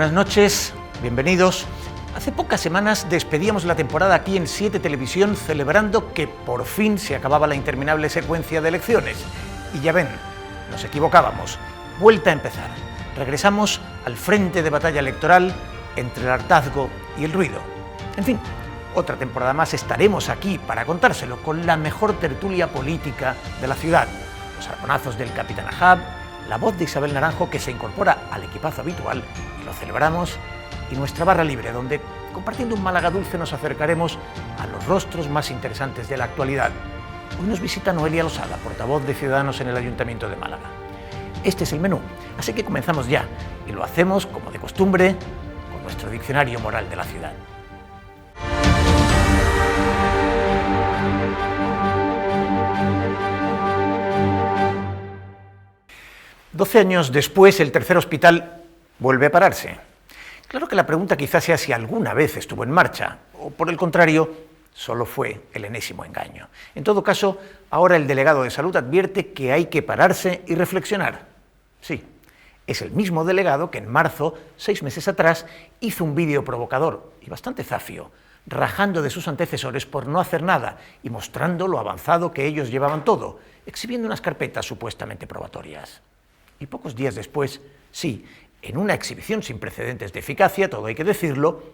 Buenas noches, bienvenidos. Hace pocas semanas despedíamos la temporada aquí en 7 Televisión celebrando que por fin se acababa la interminable secuencia de elecciones. Y ya ven, nos equivocábamos. Vuelta a empezar. Regresamos al frente de batalla electoral entre el hartazgo y el ruido. En fin, otra temporada más estaremos aquí para contárselo con la mejor tertulia política de la ciudad. Los arponazos del Capitán Ahab, la voz de Isabel Naranjo que se incorpora al equipazo habitual y lo celebramos, y nuestra barra libre donde, compartiendo un Málaga dulce, nos acercaremos a los rostros más interesantes de la actualidad. Hoy nos visita Noelia Losada, portavoz de Ciudadanos en el Ayuntamiento de Málaga. Este es el menú, así que comenzamos ya, y lo hacemos, como de costumbre, con nuestro diccionario moral de la ciudad. «12 años después, el tercer hospital vuelve a pararse». Claro que la pregunta quizás sea si alguna vez estuvo en marcha, o por el contrario, solo fue el enésimo engaño. En todo caso, ahora el delegado de Salud advierte que hay que pararse y reflexionar. Sí, es el mismo delegado que en marzo, 6 meses atrás, hizo un vídeo provocador y bastante zafio, rajando de sus antecesores por no hacer nada y mostrando lo avanzado que ellos llevaban todo, exhibiendo unas carpetas supuestamente probatorias. Y pocos días después, sí, en una exhibición sin precedentes de eficacia, todo hay que decirlo,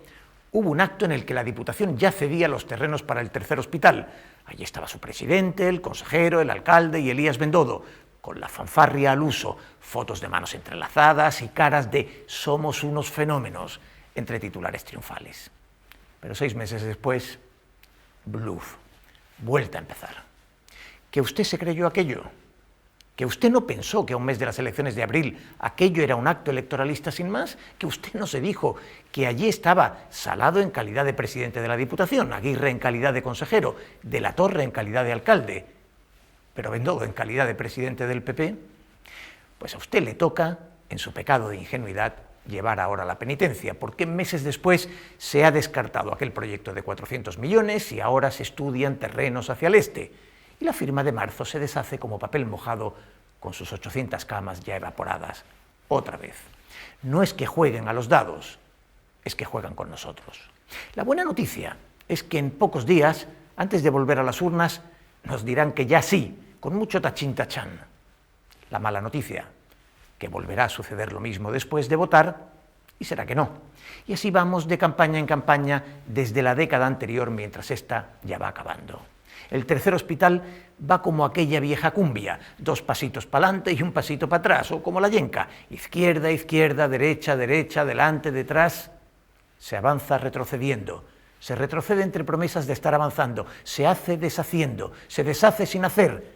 hubo un acto en el que la Diputación ya cedía los terrenos para el tercer hospital. Allí estaba su presidente, el consejero, el alcalde y Elías Bendodo, con la fanfarria al uso, fotos de manos entrelazadas y caras de «somos unos fenómenos» entre titulares triunfales. Pero 6 meses después, bluff, vuelta a empezar. ¿Que usted se creyó aquello? ¿Que usted no pensó que a un mes de las elecciones de abril aquello era un acto electoralista sin más? ¿Que usted no se dijo que allí estaba Salado en calidad de presidente de la Diputación, Aguirre en calidad de consejero, De la Torre en calidad de alcalde, pero Bendodo en calidad de presidente del PP? Pues a usted le toca, en su pecado de ingenuidad, llevar ahora la penitencia, porque meses después se ha descartado aquel proyecto de 400 millones y ahora se estudian terrenos hacia el este. Y la firma de marzo se deshace como papel mojado con sus 800 camas ya evaporadas. Otra vez. No es que jueguen a los dados, es que juegan con nosotros. La buena noticia es que en pocos días, antes de volver a las urnas, nos dirán que ya sí, con mucho tachín tachán. La mala noticia, que volverá a suceder lo mismo después de votar, y será que no. Y así vamos de campaña en campaña desde la década anterior, mientras esta ya va acabando. El tercer hospital va como aquella vieja cumbia, 2 pasitos para adelante y 1 pasito para atrás, o como la yenca, izquierda, izquierda, derecha, derecha, delante, detrás. Se avanza retrocediendo, se retrocede entre promesas de estar avanzando, se hace deshaciendo, se deshace sin hacer,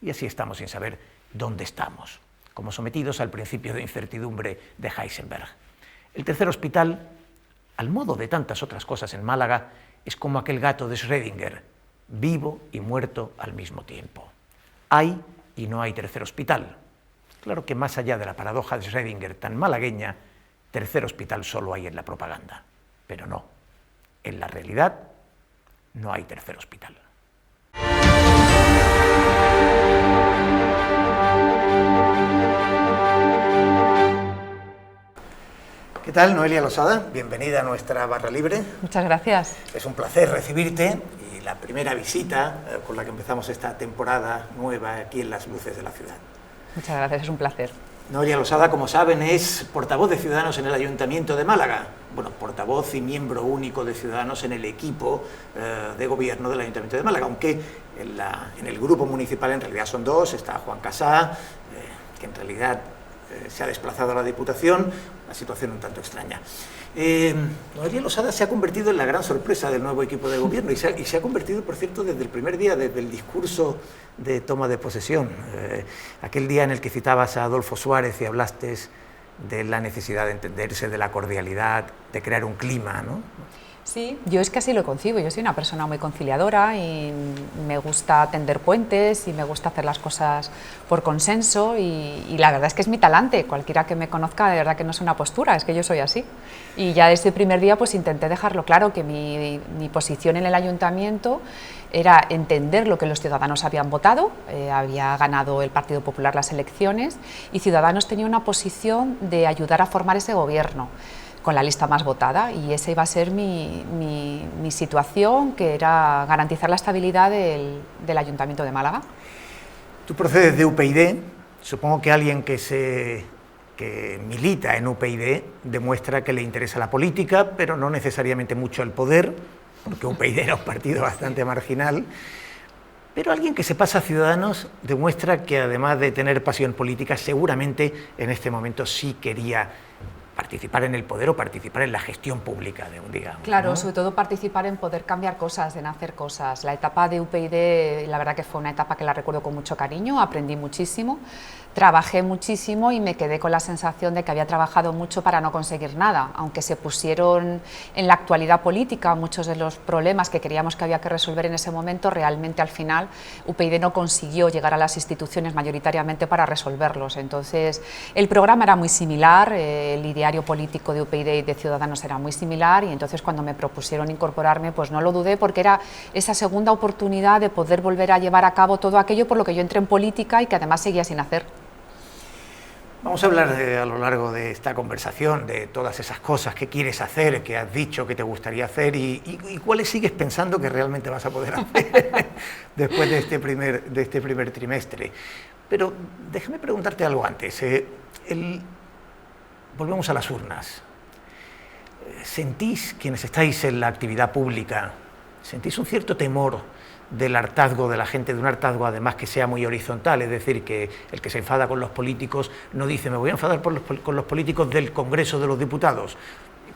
y así estamos sin saber dónde estamos, como sometidos al principio de incertidumbre de Heisenberg. El tercer hospital, al modo de tantas otras cosas en Málaga, es como aquel gato de Schrödinger, vivo y muerto al mismo tiempo. Hay y no hay tercer hospital. Claro que más allá de la paradoja de Schrödinger tan malagueña, tercer hospital solo hay en la propaganda. Pero no, en la realidad no hay tercer hospital. ¿Qué tal, Noelia Losada? Bienvenida a nuestra barra libre. Muchas gracias. Es un placer recibirte. La primera visita con la que empezamos esta temporada nueva aquí en las luces de la ciudad. Muchas gracias, es un placer. Noelia Losada, como saben, es portavoz de Ciudadanos en el Ayuntamiento de Málaga. Bueno, portavoz y miembro único de Ciudadanos en el equipo de gobierno del Ayuntamiento de Málaga, aunque en el grupo municipal en realidad son 2, está Juan Casá, que en realidad se ha desplazado a la Diputación, una situación un tanto extraña. Noelia Losada se ha convertido en la gran sorpresa del nuevo equipo de gobierno y se ha convertido, por cierto, desde el primer día, desde el discurso de toma de posesión, aquel día en el que citabas a Adolfo Suárez y hablaste de la necesidad de entenderse, de la cordialidad, de crear un clima, ¿no? Sí, yo es que así lo concibo, yo soy una persona muy conciliadora y me gusta tender puentes y me gusta hacer las cosas por consenso y la verdad es que es mi talante, cualquiera que me conozca de verdad que no es una postura, es que yo soy así. Y ya desde el primer día pues intenté dejarlo claro que mi posición en el ayuntamiento era entender lo que los ciudadanos habían votado, había ganado el Partido Popular las elecciones y Ciudadanos tenía una posición de ayudar a formar ese gobierno. con la lista más votada, y esa iba a ser mi situación, que era garantizar la estabilidad del Ayuntamiento de Málaga. Tú procedes de UPyD, supongo que alguien que milita en UPyD demuestra que le interesa la política, pero no necesariamente mucho el poder, porque UPyD era un partido bastante marginal. Pero alguien que se pasa a Ciudadanos demuestra que, además de tener pasión política, seguramente en este momento sí quería participar en el poder o participar en la gestión pública, digamos. Claro, ¿no? sobre todo participar en poder cambiar cosas, en hacer cosas. La etapa de UPyD, la verdad que fue una etapa que la recuerdo con mucho cariño, aprendí muchísimo, trabajé muchísimo y me quedé con la sensación de que había trabajado mucho para no conseguir nada, aunque se pusieron en la actualidad política muchos de los problemas que creíamos que había que resolver en ese momento. Realmente al final UPyD no consiguió llegar a las instituciones mayoritariamente para resolverlos. Entonces el programa era muy similar, el ideario político de UPyD y de Ciudadanos era muy similar, y entonces cuando me propusieron incorporarme, pues no lo dudé, porque era esa segunda oportunidad de poder volver a llevar a cabo todo aquello por lo que yo entré en política y que además seguía sin hacer. Vamos a hablar a lo largo de esta conversación de todas esas cosas que quieres hacer, que has dicho que te gustaría hacer y cuáles sigues pensando que realmente vas a poder hacer después de este primer trimestre. Pero déjame preguntarte algo antes. Volvemos a las urnas. ¿Sentís, quienes estáis en la actividad pública, sentís un cierto temor del hartazgo de la gente, de un hartazgo además que sea muy horizontal, es decir, que el que se enfada con los políticos no dice me voy a enfadar con los políticos del Congreso de los Diputados,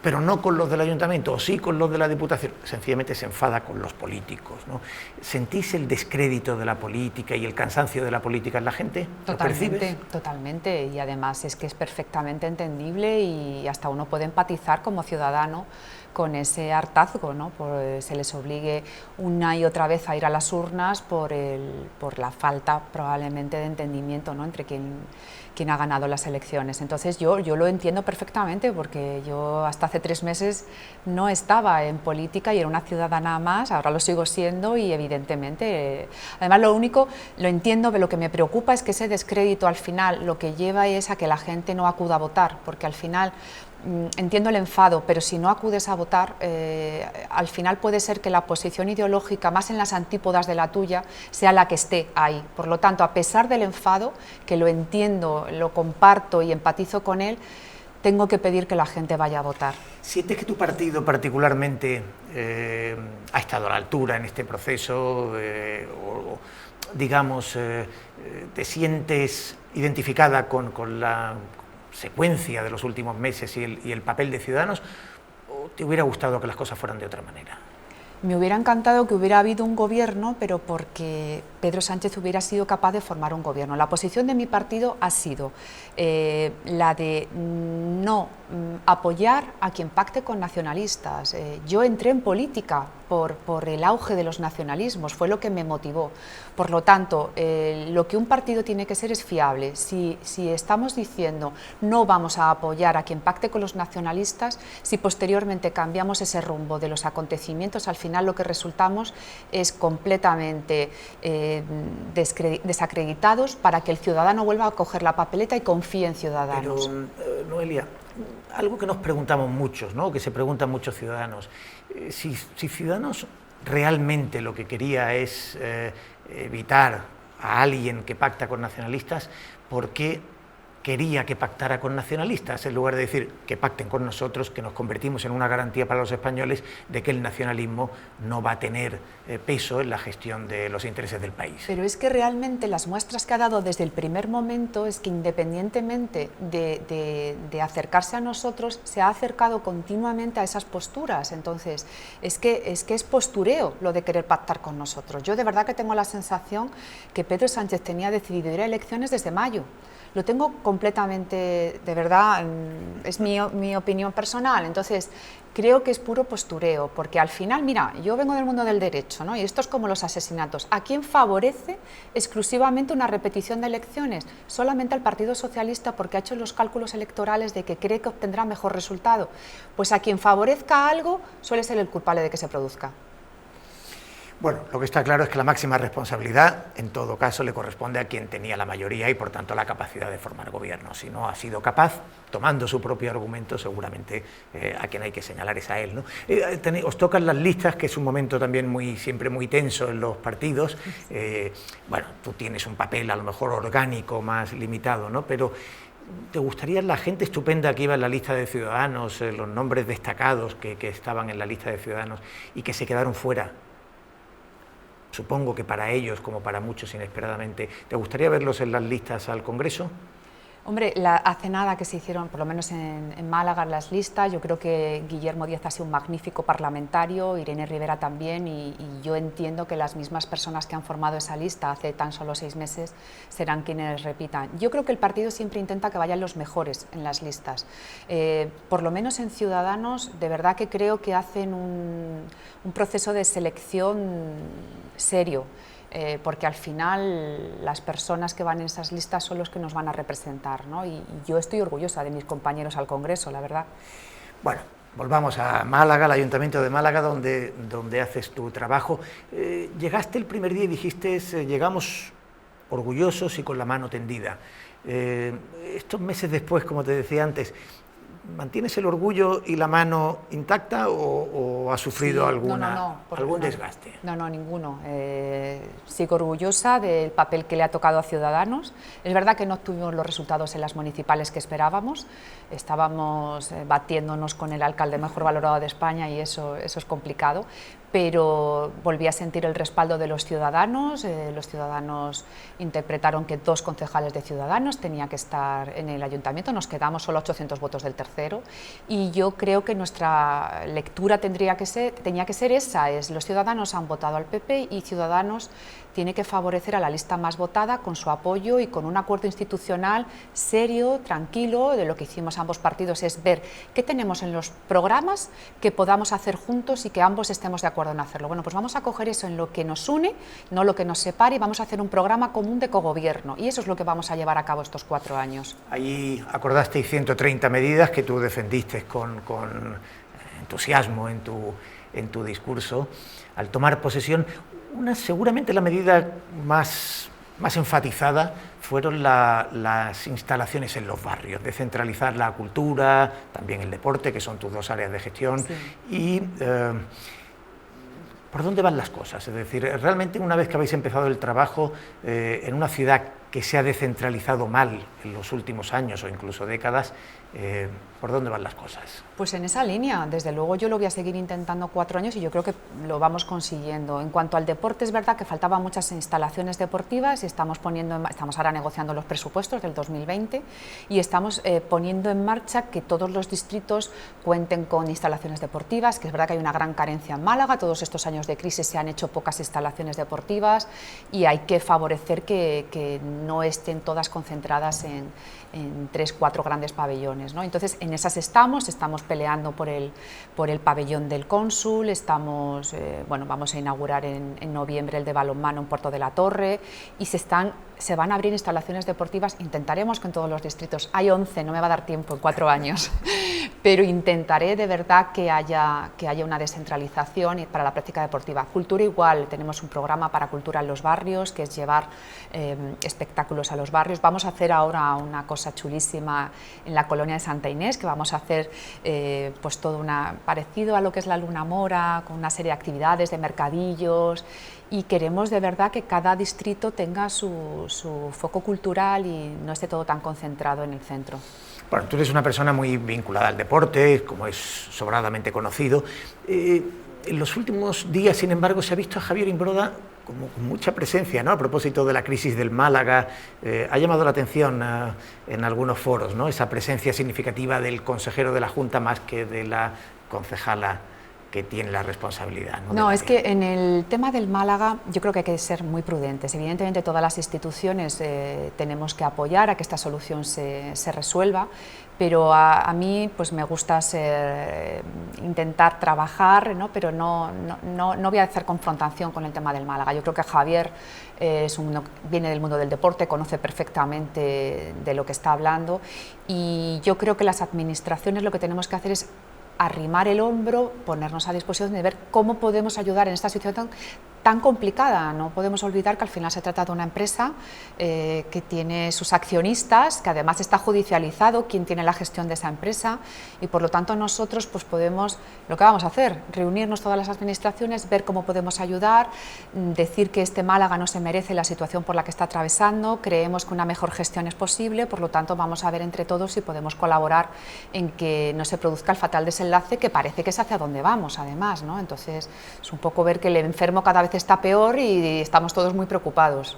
pero no con los del Ayuntamiento, o sí con los de la Diputación, sencillamente se enfada con los políticos, ¿no? ¿Sentís el descrédito de la política y el cansancio de la política en la gente? ¿Lo percibes? Totalmente, y además es que es perfectamente entendible y hasta uno puede empatizar como ciudadano con ese hartazgo, ¿no? Se les obligue una y otra vez a ir a las urnas por la falta probablemente de entendimiento, ¿no? Entre quien ha ganado las elecciones. Entonces yo lo entiendo perfectamente, porque yo hasta hace 3 meses no estaba en política y era una ciudadana más, ahora lo sigo siendo y evidentemente, además lo entiendo, pero lo que me preocupa es que ese descrédito al final lo que lleva es a que la gente no acuda a votar, porque al final entiendo el enfado, pero si no acudes a votar, al final puede ser que la posición ideológica, más en las antípodas de la tuya, sea la que esté ahí. Por lo tanto, a pesar del enfado, que lo entiendo, lo comparto y empatizo con él, tengo que pedir que la gente vaya a votar. ¿Sientes que tu partido particularmente ha estado a la altura en este proceso? O digamos, ¿te sientes identificada con la secuencia de los últimos meses y el papel de Ciudadanos, o te hubiera gustado que las cosas fueran de otra manera? Me hubiera encantado que hubiera habido un gobierno, pero porque Pedro Sánchez hubiera sido capaz de formar un gobierno. La posición de mi partido ha sido la de no apoyar a quien pacte con nacionalistas. Yo entré en política por el auge de los nacionalismos, fue lo que me motivó. Por lo tanto, lo que un partido tiene que ser es fiable. Si estamos diciendo no vamos a apoyar a quien pacte con los nacionalistas, si posteriormente cambiamos ese rumbo de los acontecimientos, al final lo que resultamos es completamente desacreditados para que el ciudadano vuelva a coger la papeleta y confíe en Ciudadanos. Pero, Noelia, algo que nos preguntamos muchos, ¿no? Que se preguntan muchos ciudadanos, si Ciudadanos realmente lo que quería es evitar a alguien que pacta con nacionalistas, ¿por qué quería que pactara con nacionalistas, en lugar de decir que pacten con nosotros, que nos convertimos en una garantía para los españoles de que el nacionalismo no va a tener peso en la gestión de los intereses del país? Pero es que realmente las muestras que ha dado desde el primer momento es que, independientemente de acercarse a nosotros, se ha acercado continuamente a esas posturas. Entonces, es que es postureo lo de querer pactar con nosotros. Yo de verdad que tengo la sensación que Pedro Sánchez tenía decidido ir a elecciones desde mayo. Lo tengo completamente, de verdad, es mi opinión personal. Entonces, creo que es puro postureo, porque al final, mira, yo vengo del mundo del derecho, ¿no? Y esto es como los asesinatos. ¿A quién favorece exclusivamente una repetición de elecciones? Solamente al Partido Socialista, porque ha hecho los cálculos electorales de que cree que obtendrá mejor resultado. Pues a quien favorezca algo suele ser el culpable de que se produzca. Bueno, lo que está claro es que la máxima responsabilidad, en todo caso, le corresponde a quien tenía la mayoría y, por tanto, la capacidad de formar gobierno. Si no ha sido capaz, tomando su propio argumento, seguramente a quien hay que señalar es a él, ¿no? Os tocan las listas, que es un momento también siempre muy tenso en los partidos. Bueno, tú tienes un papel a lo mejor orgánico más limitado, ¿no? Pero ¿te gustaría la gente estupenda que iba en la lista de Ciudadanos, los nombres destacados que estaban en la lista de Ciudadanos y que se quedaron fuera? Supongo que para ellos, como para muchos inesperadamente, ¿te gustaría verlos en las listas al Congreso? Hombre, hace nada que se hicieron, por lo menos en Málaga, las listas. Yo creo que Guillermo Díaz ha sido un magnífico parlamentario, Irene Rivera también, y yo entiendo que las mismas personas que han formado esa lista hace tan solo 6 meses serán quienes repitan. Yo creo que el partido siempre intenta que vayan los mejores en las listas. Por lo menos en Ciudadanos, de verdad que creo que hacen un proceso de selección serio. Porque al final las personas que van en esas listas son los que nos van a representar, ¿no? Y yo estoy orgullosa de mis compañeros al Congreso, la verdad. Bueno, volvamos a Málaga, al Ayuntamiento de Málaga, donde haces tu trabajo. Llegaste el primer día y dijiste, llegamos orgullosos y con la mano tendida. Estos meses después, como te decía antes, ¿mantienes el orgullo y la mano intacta o has sufrido algún desgaste? No, ninguno. Sigo orgullosa del papel que le ha tocado a Ciudadanos. Es verdad que no tuvimos los resultados en las municipales que esperábamos. Estábamos batiéndonos con el alcalde mejor valorado de España y eso es complicado, pero volví a sentir el respaldo de los ciudadanos. Los ciudadanos interpretaron que 2 concejales de Ciudadanos tenían que estar en el ayuntamiento. Nos quedamos solo 800 votos del tercero y yo creo que nuestra lectura tenía que ser esa, los ciudadanos han votado al PP y Ciudadanos tiene que favorecer a la lista más votada con su apoyo y con un acuerdo institucional serio, tranquilo. De lo que hicimos ambos partidos es ver qué tenemos en los programas que podamos hacer juntos y que ambos estemos de acuerdo en hacerlo. Bueno, pues vamos a coger eso en lo que nos une, no lo que nos separe, y vamos a hacer un programa común de cogobierno, y eso es lo que vamos a llevar a cabo estos 4 años. Ahí acordasteis 130 medidas que tú defendiste con entusiasmo en tu discurso al tomar posesión. Seguramente la medida más enfatizada fueron las instalaciones en los barrios, descentralizar la cultura, también el deporte, que son tus 2 áreas de gestión, sí. Y ¿por dónde van las cosas? Es decir, realmente una vez que habéis empezado el trabajo en una ciudad que se ha descentralizado mal en los últimos años o incluso décadas, ¿por dónde van las cosas? Pues en esa línea, desde luego yo lo voy a seguir intentando 4 años y yo creo que lo vamos consiguiendo. En cuanto al deporte, es verdad que faltaban muchas instalaciones deportivas y estamos ahora negociando los presupuestos del 2020 y estamos poniendo en marcha que todos los distritos cuenten con instalaciones deportivas, que es verdad que hay una gran carencia en Málaga. Todos estos años de crisis se han hecho pocas instalaciones deportivas y hay que favorecer que no estén todas concentradas en 3 o 4 grandes pabellones, ¿no? Entonces en esas estamos peleando por el pabellón del Cónsul, vamos a inaugurar en noviembre el de balonmano en Puerto de la Torre y se van a abrir instalaciones deportivas. Intentaremos que en todos los distritos, hay 11, no me va a dar tiempo en 4 años, pero intentaré de verdad que haya una descentralización para la práctica deportiva. Cultura igual, tenemos un programa para cultura en los barrios, que es llevar espectáculos a los barrios. Vamos a hacer ahora una cosa chulísima en la colonia de Santa Inés, que vamos a hacer pues todo parecido a lo que es la Luna Mora, con una serie de actividades, de mercadillos, y queremos de verdad que cada distrito tenga su foco cultural y no esté todo tan concentrado en el centro. Bueno, tú eres una persona muy vinculada al deporte, como es sobradamente conocido. En los últimos días, sin embargo, se ha visto a Javier Imbroda como con mucha presencia, ¿no? A propósito de la crisis del Málaga, ha llamado la atención en algunos foros, ¿no? Esa presencia significativa del consejero de la Junta más que de la concejala que tiene la responsabilidad. No, es que en el tema del Málaga yo creo que hay que ser muy prudentes. Evidentemente todas las instituciones tenemos que apoyar a que esta solución se resuelva, pero a mí pues me gusta intentar trabajar, ¿no? Pero no voy a hacer confrontación con el tema del Málaga. Yo creo que Javier viene del mundo del deporte, conoce perfectamente de lo que está hablando, y yo creo que las administraciones lo que tenemos que hacer es arrimar el hombro, ponernos a disposición de ver cómo podemos ayudar en esta situación tan complicada. No podemos olvidar que al final se trata de una empresa que tiene sus accionistas, que además está judicializado quién tiene la gestión de esa empresa, y por lo tanto nosotros pues podemos, lo que vamos a hacer, reunirnos todas las administraciones, ver cómo podemos ayudar, decir que este Málaga no se merece la situación por la que está atravesando, creemos que una mejor gestión es posible, por lo tanto vamos a ver entre todos si podemos colaborar en que no se produzca el fatal desenlace que parece que es hacia donde vamos, además, ¿no? Entonces es un poco ver que el enfermo cada vez está peor y estamos todos muy preocupados.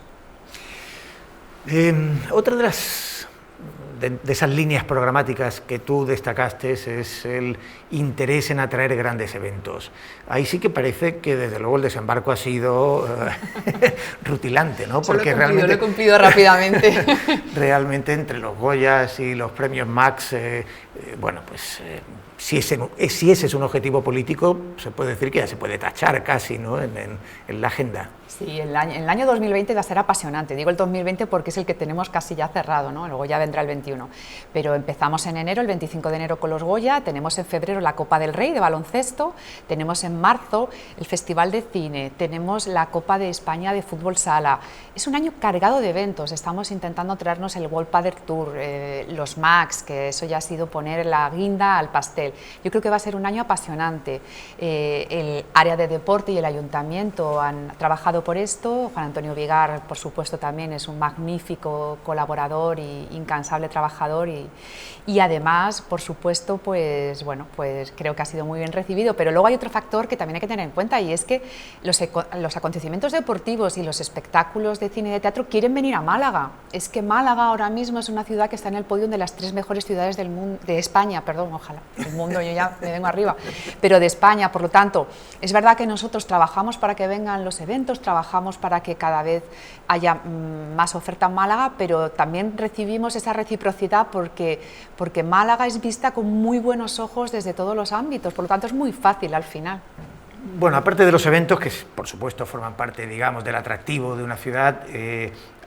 Otra de esas líneas programáticas que tú destacaste es el interés en atraer grandes eventos. Ahí sí que parece que desde luego el desembarco ha sido rutilante, ¿no? Porque lo he cumplido rápidamente. Realmente entre los Goyas y los premios Max, bueno, pues si ese es un objetivo político, se puede decir que ya se puede tachar casi, ¿no? en la agenda. Sí, el año 2020 va a ser apasionante. Digo el 2020 porque es el que tenemos casi ya cerrado, ¿no? Luego ya vendrá el 21. Pero empezamos en enero, el 25 de enero con los Goya, tenemos en febrero la Copa del Rey de baloncesto, tenemos en marzo el Festival de Cine, tenemos la Copa de España de Fútbol Sala. Es un año cargado de eventos, estamos intentando traernos el World Padel Tour, los Max, que eso ya ha sido poner la guinda al pastel. Yo creo que va a ser un año apasionante. El área de deporte y el ayuntamiento han trabajado por esto. Juan Antonio Vigar, por supuesto, también es un magnífico colaborador y incansable trabajador y además, por supuesto, pues bueno, pues creo que ha sido muy bien recibido. Pero luego hay otro factor que también hay que tener en cuenta y es que los acontecimientos deportivos y los espectáculos de cine y de teatro quieren venir a Málaga. Es que Málaga ahora mismo es una ciudad que está en el podio de las 3 mejores ciudades del mundo, de España, perdón, ojalá, del mundo, yo ya me vengo arriba, pero de España. Por lo tanto, es verdad que nosotros trabajamos para que vengan los eventos, trabajamos para que cada vez haya más oferta en Málaga, pero también recibimos esa reciprocidad porque Málaga es vista con muy buenos ojos desde todos los ámbitos, por lo tanto es muy fácil al final. Bueno, aparte de los eventos, que por supuesto forman parte, digamos, del atractivo de una ciudad,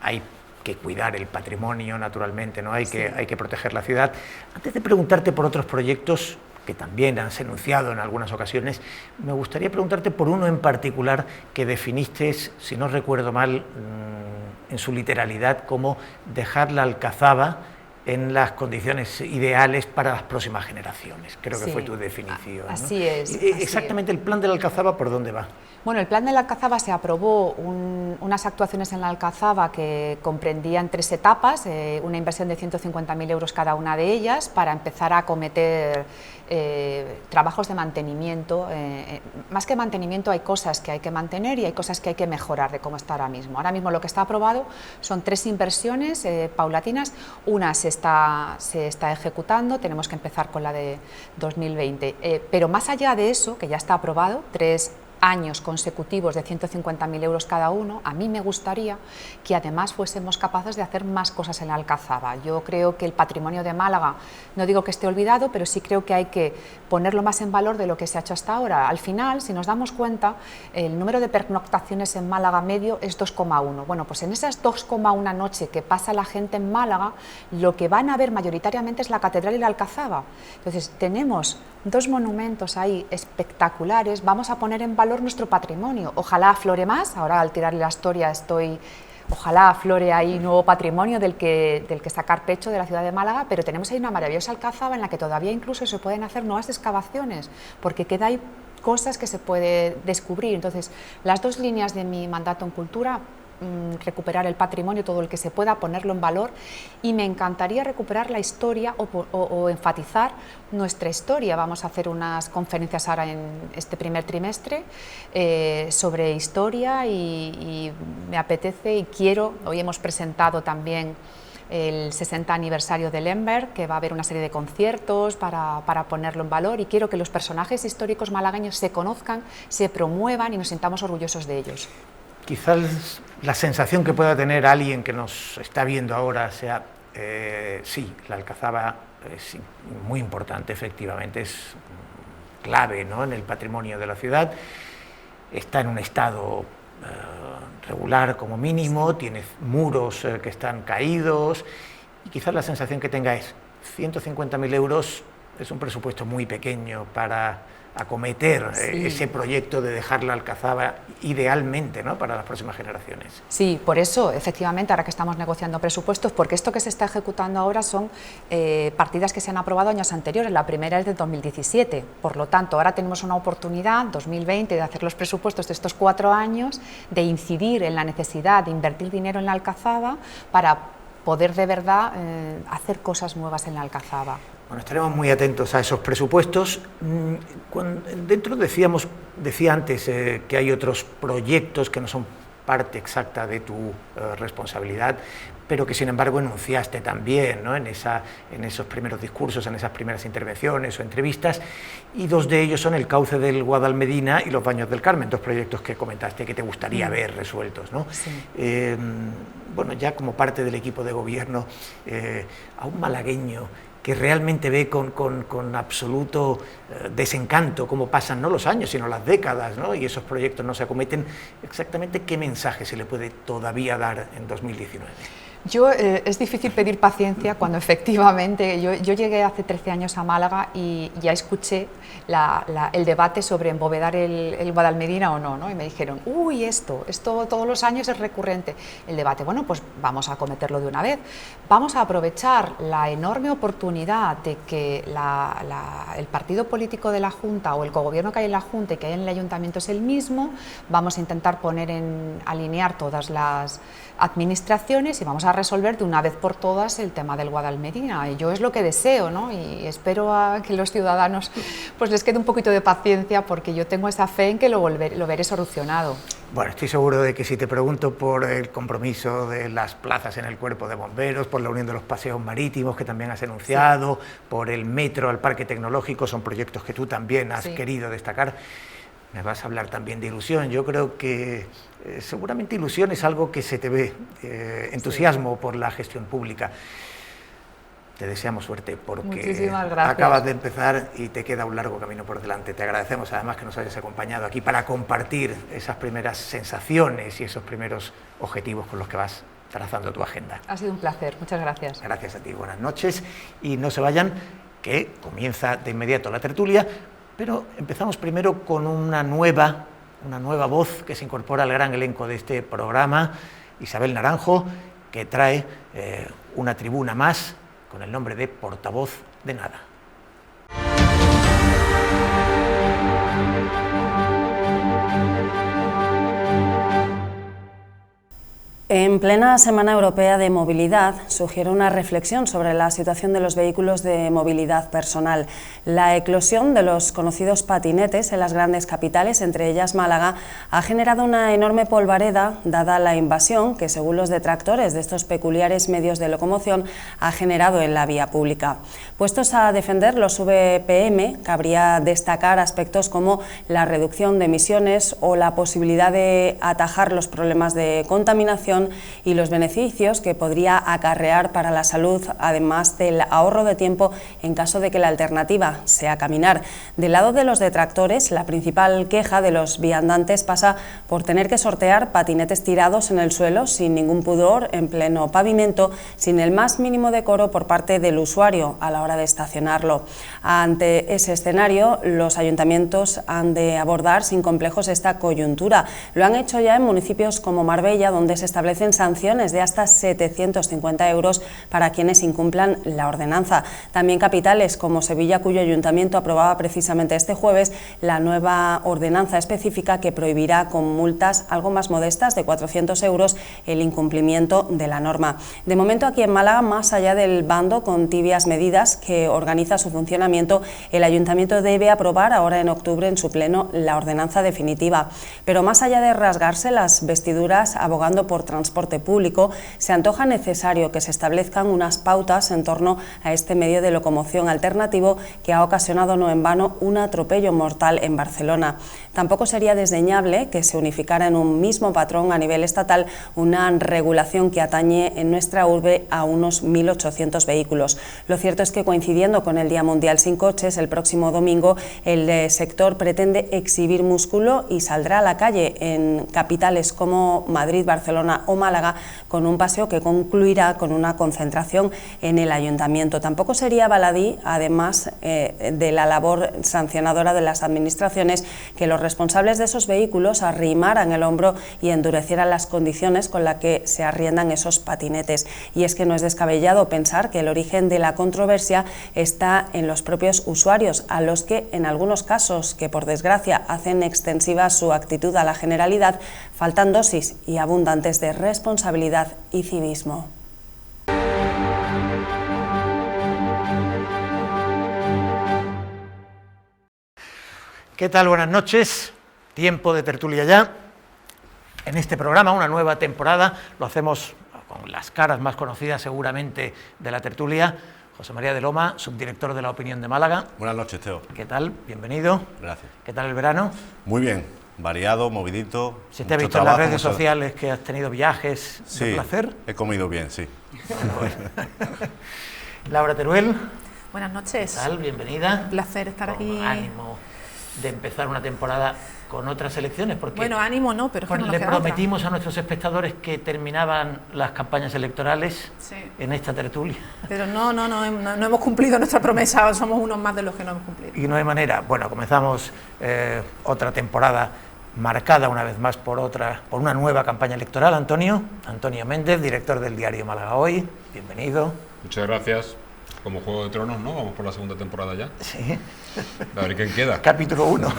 hay que cuidar el patrimonio, naturalmente, ¿no? Hay que proteger la ciudad. Antes de preguntarte por otros proyectos que también has enunciado en algunas ocasiones, me gustaría preguntarte por uno en particular que definiste, si no recuerdo mal, en su literalidad, como dejar la Alcazaba en las condiciones ideales para las próximas generaciones. Creo que fue tu definición, ¿no? Así es. Exactamente, el plan de la Alcazaba, ¿por dónde va? Bueno, el plan de la Alcazaba se aprobó unas actuaciones en la Alcazaba que comprendían 3 etapas, una inversión de 150.000 euros cada una de ellas para empezar a acometer trabajos de mantenimiento. Más que mantenimiento hay cosas que hay que mantener y hay cosas que hay que mejorar de cómo está ahora mismo. Ahora mismo lo que está aprobado son 3 inversiones paulatinas, una se está ejecutando, tenemos que empezar con la de 2020, pero más allá de eso, que ya está aprobado, 3 años consecutivos de 150.000 euros cada uno, a mí me gustaría que además fuésemos capaces de hacer más cosas en la Alcazaba. Yo creo que el patrimonio de Málaga, no digo que esté olvidado, pero sí creo que hay que ponerlo más en valor de lo que se ha hecho hasta ahora. Al final, si nos damos cuenta, el número de pernoctaciones en Málaga medio es 2,1. Bueno, pues en esas 2,1 noches que pasa la gente en Málaga, lo que van a ver mayoritariamente es la Catedral y la Alcazaba. Entonces, tenemos 2 monumentos ahí espectaculares, vamos a poner en valor nuestro patrimonio. Ojalá aflore más, ahora al tirarle la historia ojalá aflore ahí nuevo patrimonio del que sacar pecho de la ciudad de Málaga, pero tenemos ahí una maravillosa Alcazaba en la que todavía incluso se pueden hacer nuevas excavaciones, porque queda ahí cosas que se puede descubrir. Entonces, las 2 líneas de mi mandato en cultura, recuperar el patrimonio, todo el que se pueda, ponerlo en valor, y me encantaría recuperar la historia o enfatizar nuestra historia. Vamos a hacer unas conferencias ahora en este primer trimestre sobre historia y me apetece y quiero, hoy hemos presentado también el 60 aniversario de Lemberg, que va a haber una serie de conciertos para ponerlo en valor, y quiero que los personajes históricos malagueños se conozcan, se promuevan y nos sintamos orgullosos de ellos. Quizás la sensación que pueda tener alguien que nos está viendo ahora sea, sí, la Alcazaba es muy importante, efectivamente, es clave, ¿no?, en el patrimonio de la ciudad, está en un estado regular como mínimo, tiene muros que están caídos, y quizás la sensación que tenga es 150.000 euros es un presupuesto muy pequeño para acometer Sí. ese proyecto de dejar la Alcazaba idealmente, ¿no?, para las próximas generaciones. Sí, por eso, efectivamente, ahora que estamos negociando presupuestos, porque esto que se está ejecutando ahora son partidas que se han aprobado años anteriores, la primera es de 2017, por lo tanto, ahora tenemos una oportunidad, 2020, de hacer los presupuestos de estos 4 años, de incidir en la necesidad de invertir dinero en la Alcazaba para poder de verdad hacer cosas nuevas en la Alcazaba. Bueno, estaremos muy atentos a esos presupuestos. Decía antes que hay otros proyectos que no son parte exacta de tu responsabilidad, pero que sin embargo enunciaste también, ¿no?, en esos primeros discursos, en esas primeras intervenciones o entrevistas, y 2 de ellos son el cauce del Guadalmedina y los Baños del Carmen, 2 proyectos que comentaste que te gustaría ver resueltos, ¿no? Sí. Bueno, ya como parte del equipo de gobierno, a un malagueño que realmente ve con absoluto desencanto cómo pasan no los años, sino las décadas, ¿no?, y esos proyectos no se acometen, exactamente qué mensaje se le puede todavía dar en 2019. Es difícil pedir paciencia cuando efectivamente yo llegué hace 13 años a Málaga y ya escuché el debate sobre embovedar el Guadalmedina o no, ¿no? Y me dijeron, uy, esto todos los años es recurrente el debate. Bueno, pues vamos a acometerlo de una vez, vamos a aprovechar la enorme oportunidad de que el partido político de la Junta o el cogobierno que hay en la Junta y que hay en el Ayuntamiento es el mismo, vamos a intentar alinear todas las administraciones y vamos a resolver de una vez por todas el tema del Guadalmedina. Y yo es lo que deseo, ¿no? Y espero a que los ciudadanos pues les quede un poquito de paciencia, porque yo tengo esa fe en que lo veré solucionado. Bueno, estoy seguro de que si te pregunto por el compromiso de las plazas en el cuerpo de bomberos, por la unión de los paseos marítimos que también has enunciado, sí, por el metro al parque tecnológico, son proyectos que tú también has querido destacar. Me vas a hablar también de ilusión. Yo creo que seguramente ilusión es algo que se te ve, entusiasmo por la gestión pública. Te deseamos suerte porque acabas de empezar y te queda un largo camino por delante. Te agradecemos además que nos hayas acompañado aquí para compartir esas primeras sensaciones y esos primeros objetivos con los que vas trazando tu agenda. Ha sido un placer, muchas gracias. Gracias a ti, buenas noches y no se vayan, que comienza de inmediato la tertulia. Pero empezamos primero con una nueva voz que se incorpora al gran elenco de este programa, Isabel Naranjo, que trae una tribuna más con el nombre de Portavoz de Nada. En plena Semana Europea de Movilidad sugiere una reflexión sobre la situación de los vehículos de movilidad personal. La eclosión de los conocidos patinetes en las grandes capitales, entre ellas Málaga, ha generado una enorme polvareda, dada la invasión que, según los detractores de estos peculiares medios de locomoción, ha generado en la vía pública. Puestos a defender los VPM, cabría destacar aspectos como la reducción de emisiones o la posibilidad de atajar los problemas de contaminación y los beneficios que podría acarrear para la salud, además del ahorro de tiempo en caso de que la alternativa sea caminar. Del lado de los detractores, la principal queja de los viandantes pasa por tener que sortear patinetes tirados en el suelo sin ningún pudor, en pleno pavimento, sin el más mínimo decoro por parte del usuario a la hora de estacionarlo. Ante ese escenario, los ayuntamientos han de abordar sin complejos esta coyuntura. Lo han hecho ya en municipios como Marbella, donde se establecen sanciones de hasta 750 € para quienes incumplan la ordenanza. También capitales como Sevilla, cuyo ayuntamiento aprobaba precisamente este jueves la nueva ordenanza específica que prohibirá con multas algo más modestas de 400 € el incumplimiento de la norma. De momento, aquí en Málaga, más allá del bando con tibias medidas que organiza su funcionamiento, el ayuntamiento debe aprobar ahora en octubre en su pleno la ordenanza definitiva. Pero más allá de rasgarse las vestiduras abogando por transporte público, se antoja necesario que se establezcan unas pautas en torno a este medio de locomoción alternativo que ha ocasionado no en vano un atropello mortal en Barcelona. Tampoco sería desdeñable que se unificara en un mismo patrón a nivel estatal una regulación que atañe en nuestra urbe a unos 1.800 vehículos. Lo cierto es que, coincidiendo con el Día Mundial sin Coches, el próximo domingo el sector pretende exhibir músculo y saldrá a la calle en capitales como Madrid, Barcelona o Málaga Málaga, con un paseo que concluirá con una concentración en el Ayuntamiento. Tampoco sería baladí, además de la labor sancionadora de las administraciones, que los responsables de esos vehículos arrimaran el hombro y endurecieran las condiciones con las que se arriendan esos patinetes. Y es que no es descabellado pensar que el origen de la controversia está en los propios usuarios, a los que en algunos casos, que por desgracia hacen extensiva su actitud a la generalidad, faltan dosis y abundantes de responsabilidad y civismo. ¿Qué tal? Buenas noches. Tiempo de tertulia ya. En este programa, una nueva temporada, lo hacemos con las caras más conocidas seguramente de la tertulia. José María de Loma, subdirector de La Opinión de Málaga. Buenas noches, Teo. ¿Qué tal? Bienvenido. Gracias. ¿Qué tal el verano? Muy bien, variado, movidito. Se te ha visto en las redes sociales que has tenido viajes de placer. He comido bien, sí. Laura Teruel. Buenas noches. ¿Qué tal? Bienvenida. Un placer estar aquí. Ánimo de empezar una temporada con otras elecciones, porque bueno, ánimo no, pero es que no nos le queda prometimos otra. A nuestros espectadores que terminaban las campañas electorales en esta tertulia. Pero no hemos cumplido nuestra promesa, somos unos más de los que no hemos cumplido. Y no hay manera. Bueno, comenzamos otra temporada marcada una vez más por una nueva campaña electoral. Antonio Méndez, director del diario Málaga Hoy, bienvenido. Muchas gracias. Como Juego de Tronos, ¿no? Vamos por la segunda temporada ya. Sí. A ver quién queda. Capítulo 1,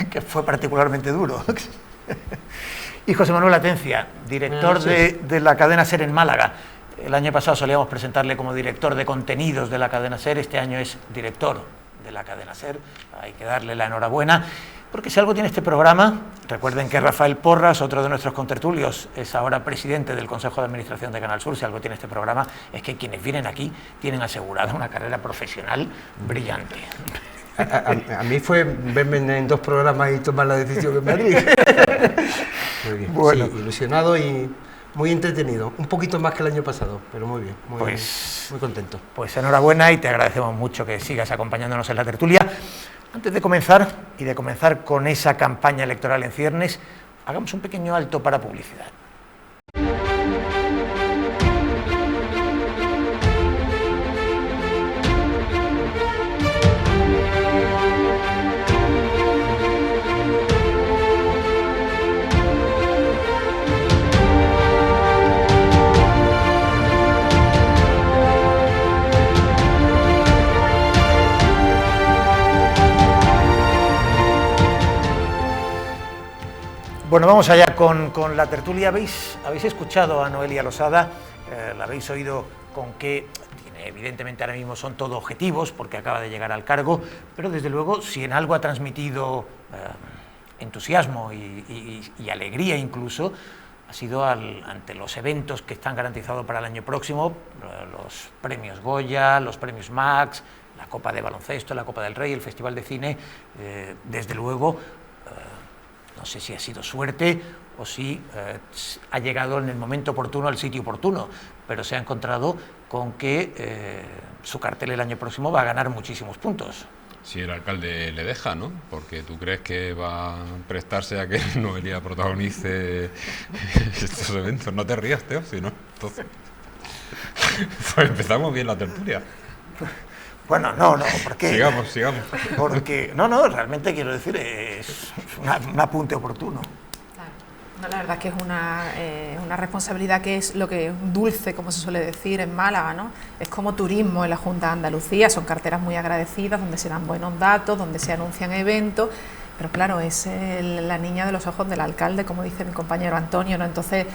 que fue particularmente duro. Y José Manuel Atencia, director de la cadena SER en Málaga. El año pasado solíamos presentarle como director de contenidos de la cadena SER, este año es director de la cadena SER. Hay que darle la enhorabuena, porque si algo tiene este programa, recuerden que Rafael Porras, otro de nuestros contertulios, es ahora presidente del Consejo de Administración de Canal Sur. Si algo tiene este programa es que quienes vienen aquí tienen asegurada una carrera profesional brillante. A mí fue verme en 2 programas y tomar la decisión en Madrid. Muy bien, bueno. Sí, ilusionado y muy entretenido, un poquito más que el año pasado, pero muy bien, muy contento. Pues enhorabuena y te agradecemos mucho que sigas acompañándonos en la tertulia. Antes de comenzar, con esa campaña electoral en ciernes, hagamos un pequeño alto para publicidad. Bueno, vamos allá con la tertulia. Habéis escuchado a Noelia Losada, la habéis oído con que evidentemente ahora mismo son todo objetivos porque acaba de llegar al cargo, pero desde luego si en algo ha transmitido entusiasmo y alegría incluso, ha sido ante los eventos que están garantizados para el año próximo, los premios Goya, los premios Max, la Copa de Baloncesto, la Copa del Rey, el Festival de Cine. Desde luego, no sé si ha sido suerte o si ha llegado en el momento oportuno al sitio oportuno, pero se ha encontrado con que su cartel el año próximo va a ganar muchísimos puntos. Si el alcalde le deja, ¿no? Porque tú crees que va a prestarse a que Noelia protagonice estos eventos. No te rías, Teo, si no. Entonces, pues empezamos bien la tertulia. Bueno, no, porque... Sigamos. Porque, no, realmente quiero decir, es un apunte oportuno. No, la verdad que es una responsabilidad que es lo que dulce, como se suele decir en Málaga, ¿no? Es como turismo en la Junta de Andalucía, son carteras muy agradecidas, donde se dan buenos datos, donde se anuncian eventos, pero claro, es la niña de los ojos del alcalde, como dice mi compañero Antonio, ¿no? Entonces,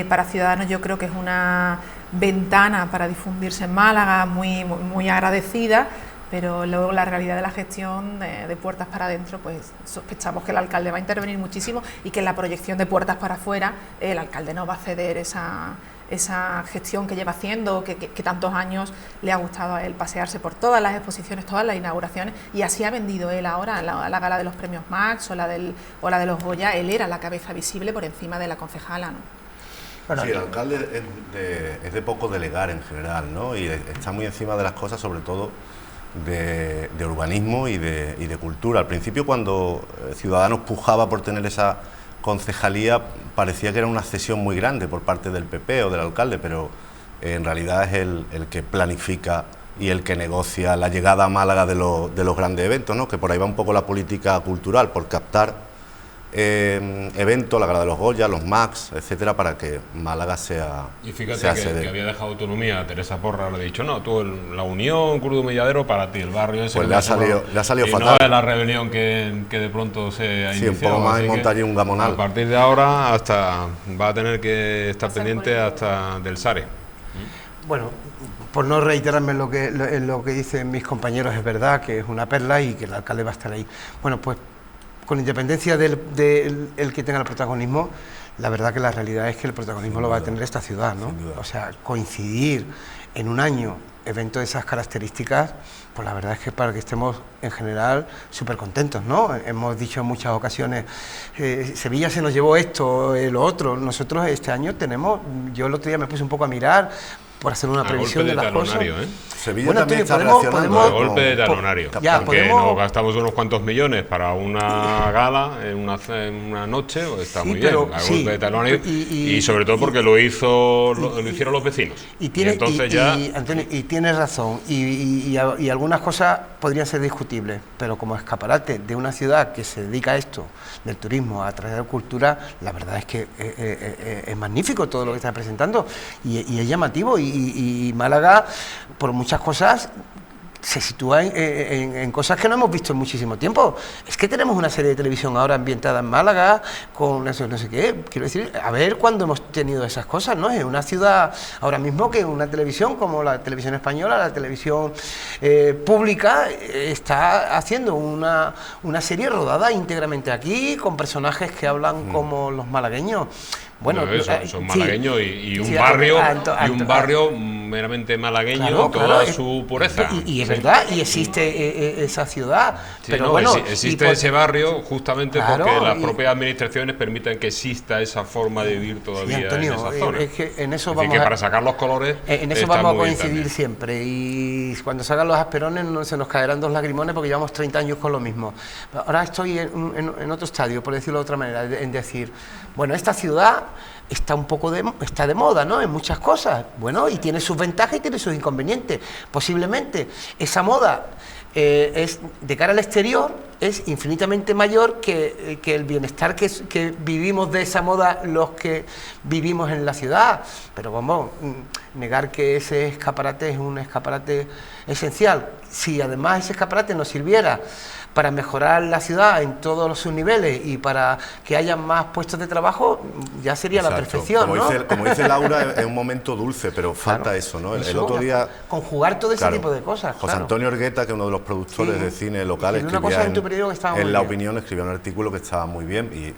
para Ciudadanos yo creo que es una ventana para difundirse en Málaga muy agradecida, pero luego la realidad de la gestión de puertas para adentro, pues sospechamos que el alcalde va a intervenir muchísimo y que en la proyección de puertas para afuera el alcalde no va a ceder esa gestión que lleva haciendo, que tantos años le ha gustado a él pasearse por todas las exposiciones, todas las inauguraciones, y así ha vendido él ahora la gala de los premios Max o la de los Goya. Él era la cabeza visible por encima de la concejala, ¿no? Bueno, sí, el alcalde es de poco delegar en general, ¿no? Y está muy encima de las cosas, sobre todo de urbanismo y de cultura. Al principio, cuando Ciudadanos pujaba por tener esa concejalía parecía que era una cesión muy grande por parte del PP o del alcalde, pero en realidad es el que planifica y el que negocia la llegada a Málaga de los grandes eventos, ¿no? Que por ahí va un poco la política cultural, por captar eventos, la Gala de los Goya, los Max, etcétera, para que Málaga sea Y fíjate sea que sede. había dejado autonomía a Teresa Porra, le ha dicho, no, tú la Unión, Cruz de Humilladero para ti, el barrio ese. Pues que le ha me salido y fatal. no es la rebelión que de pronto se ha Sí, iniciado. un poco más así y que monta allí un gamonal. A partir de ahora hasta va a tener que estar pendiente hasta del SARE. Bueno, por no reiterarme en lo que dicen mis compañeros, es verdad que es una perla y que el alcalde va a estar ahí. Bueno, pues con independencia del que tenga el protagonismo, la verdad que la realidad es que el protagonismo lo va a tener esta ciudad, ¿no? O sea, coincidir en un año eventos de esas características, pues la verdad es que para que estemos en general súper contentos, ¿no? Hemos dicho en muchas ocasiones, Sevilla se nos llevó esto, lo otro. Nosotros este año tenemos, yo el otro día me puse un poco a mirar por hacer una previsión de las cosas. Sevilla Bueno, también Antonio, está reaccionando. A golpe de talonario. Ya, porque podemos- nos gastamos unos cuantos millones para una gala en una noche, pues está Sí, muy bien, pero a sí, golpe de talonario. y- Y sobre todo porque lo hicieron los vecinos. Entonces ya... Antonio, y tienes razón, y algunas cosas podrían ser discutibles, pero como escaparate de una ciudad que se dedica a esto, del turismo, a traer cultura, la verdad es que es magnífico todo lo que está presentando, y es llamativo, y Málaga, por muchas cosas, se sitúa en cosas que no hemos visto en muchísimo tiempo. Es que tenemos una serie de televisión ahora ambientada en Málaga, con eso no sé qué, quiero decir, a ver cuándo hemos tenido esas cosas, ¿no? Es una ciudad ahora mismo que una televisión como la televisión española, la televisión pública, está haciendo una serie rodada íntegramente aquí, con personajes que hablan como los malagueños. Bueno, son malagueños y un sí, barrio meramente malagueño, claro, en toda claro, su pureza. Y es Sí. verdad, y existe esa ciudad. Sí, pero no, bueno, existe y por- ese barrio justamente Claro, porque las y- propias administraciones permiten que exista esa forma de vivir todavía Sí, Antonio, en esa zona. es que en eso Es decir, vamos que a- para sacar los colores En eso está vamos a muy bien coincidir también. siempre, y cuando salgan los asperones no se nos caerán dos lagrimones porque llevamos 30 años con lo mismo. Ahora estoy en otro estadio, por decirlo de otra manera, en decir, bueno, esta ciudad está está de moda, ¿no? En muchas cosas, bueno, y tiene sus ventajas y tiene sus inconvenientes. Posiblemente esa moda es de cara al exterior es infinitamente mayor que el bienestar que vivimos de esa moda los que vivimos en la ciudad, pero vamos, negar que ese escaparate es un escaparate esencial. Si además ese escaparate nos sirviera para mejorar la ciudad en todos sus niveles y para que haya más puestos de trabajo, ya sería la Exacto. perfección, como ¿no? como dice Laura, es un momento dulce, pero falta Claro. eso, ¿no? El Eso, otro día... conjugar todo ese Claro, tipo de cosas. José claro. Antonio Orgueta, que es uno de los productores Sí. de cine local, Escribió una cosa en tu periódico que estaba muy en La bien. Opinión escribió un artículo que estaba muy bien y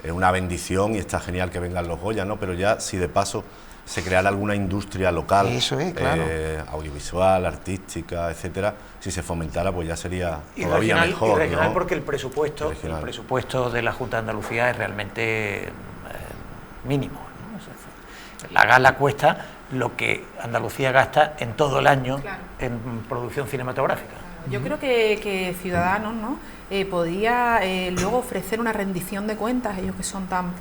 es una bendición y está genial que vengan los Goya, ¿no? Pero ya si de paso se creara alguna industria local, Eso es, claro. audiovisual, artística, etcétera, si se fomentara, pues ya sería Y todavía regional, mejor, y regional ¿no? porque el presupuesto de la Junta de Andalucía es realmente mínimo, ¿no? O sea, la gala cuesta lo que Andalucía gasta en todo el año Claro. en producción cinematográfica. Yo creo que Ciudadanos, ¿no? Podría luego ofrecer una rendición de cuentas, ellos que son tan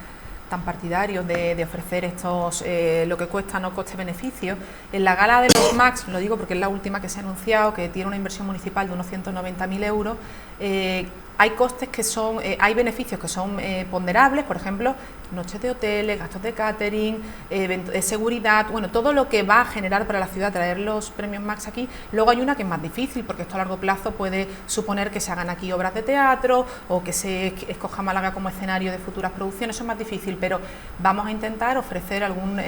partidarios de ofrecer estos lo que cuesta, no coste-beneficio. En la gala de los Max, lo digo porque es la última que se ha anunciado, que tiene una inversión municipal de unos 190.000 euros, hay costes que son, hay beneficios que son ponderables, por ejemplo, noches de hoteles, gastos de catering, seguridad, bueno, todo lo que va a generar para la ciudad traer los premios Max aquí. Luego hay una que es más difícil, porque esto a largo plazo puede suponer que se hagan aquí obras de teatro o que se escoja Málaga como escenario de futuras producciones, eso es más difícil, pero vamos a intentar ofrecer algún,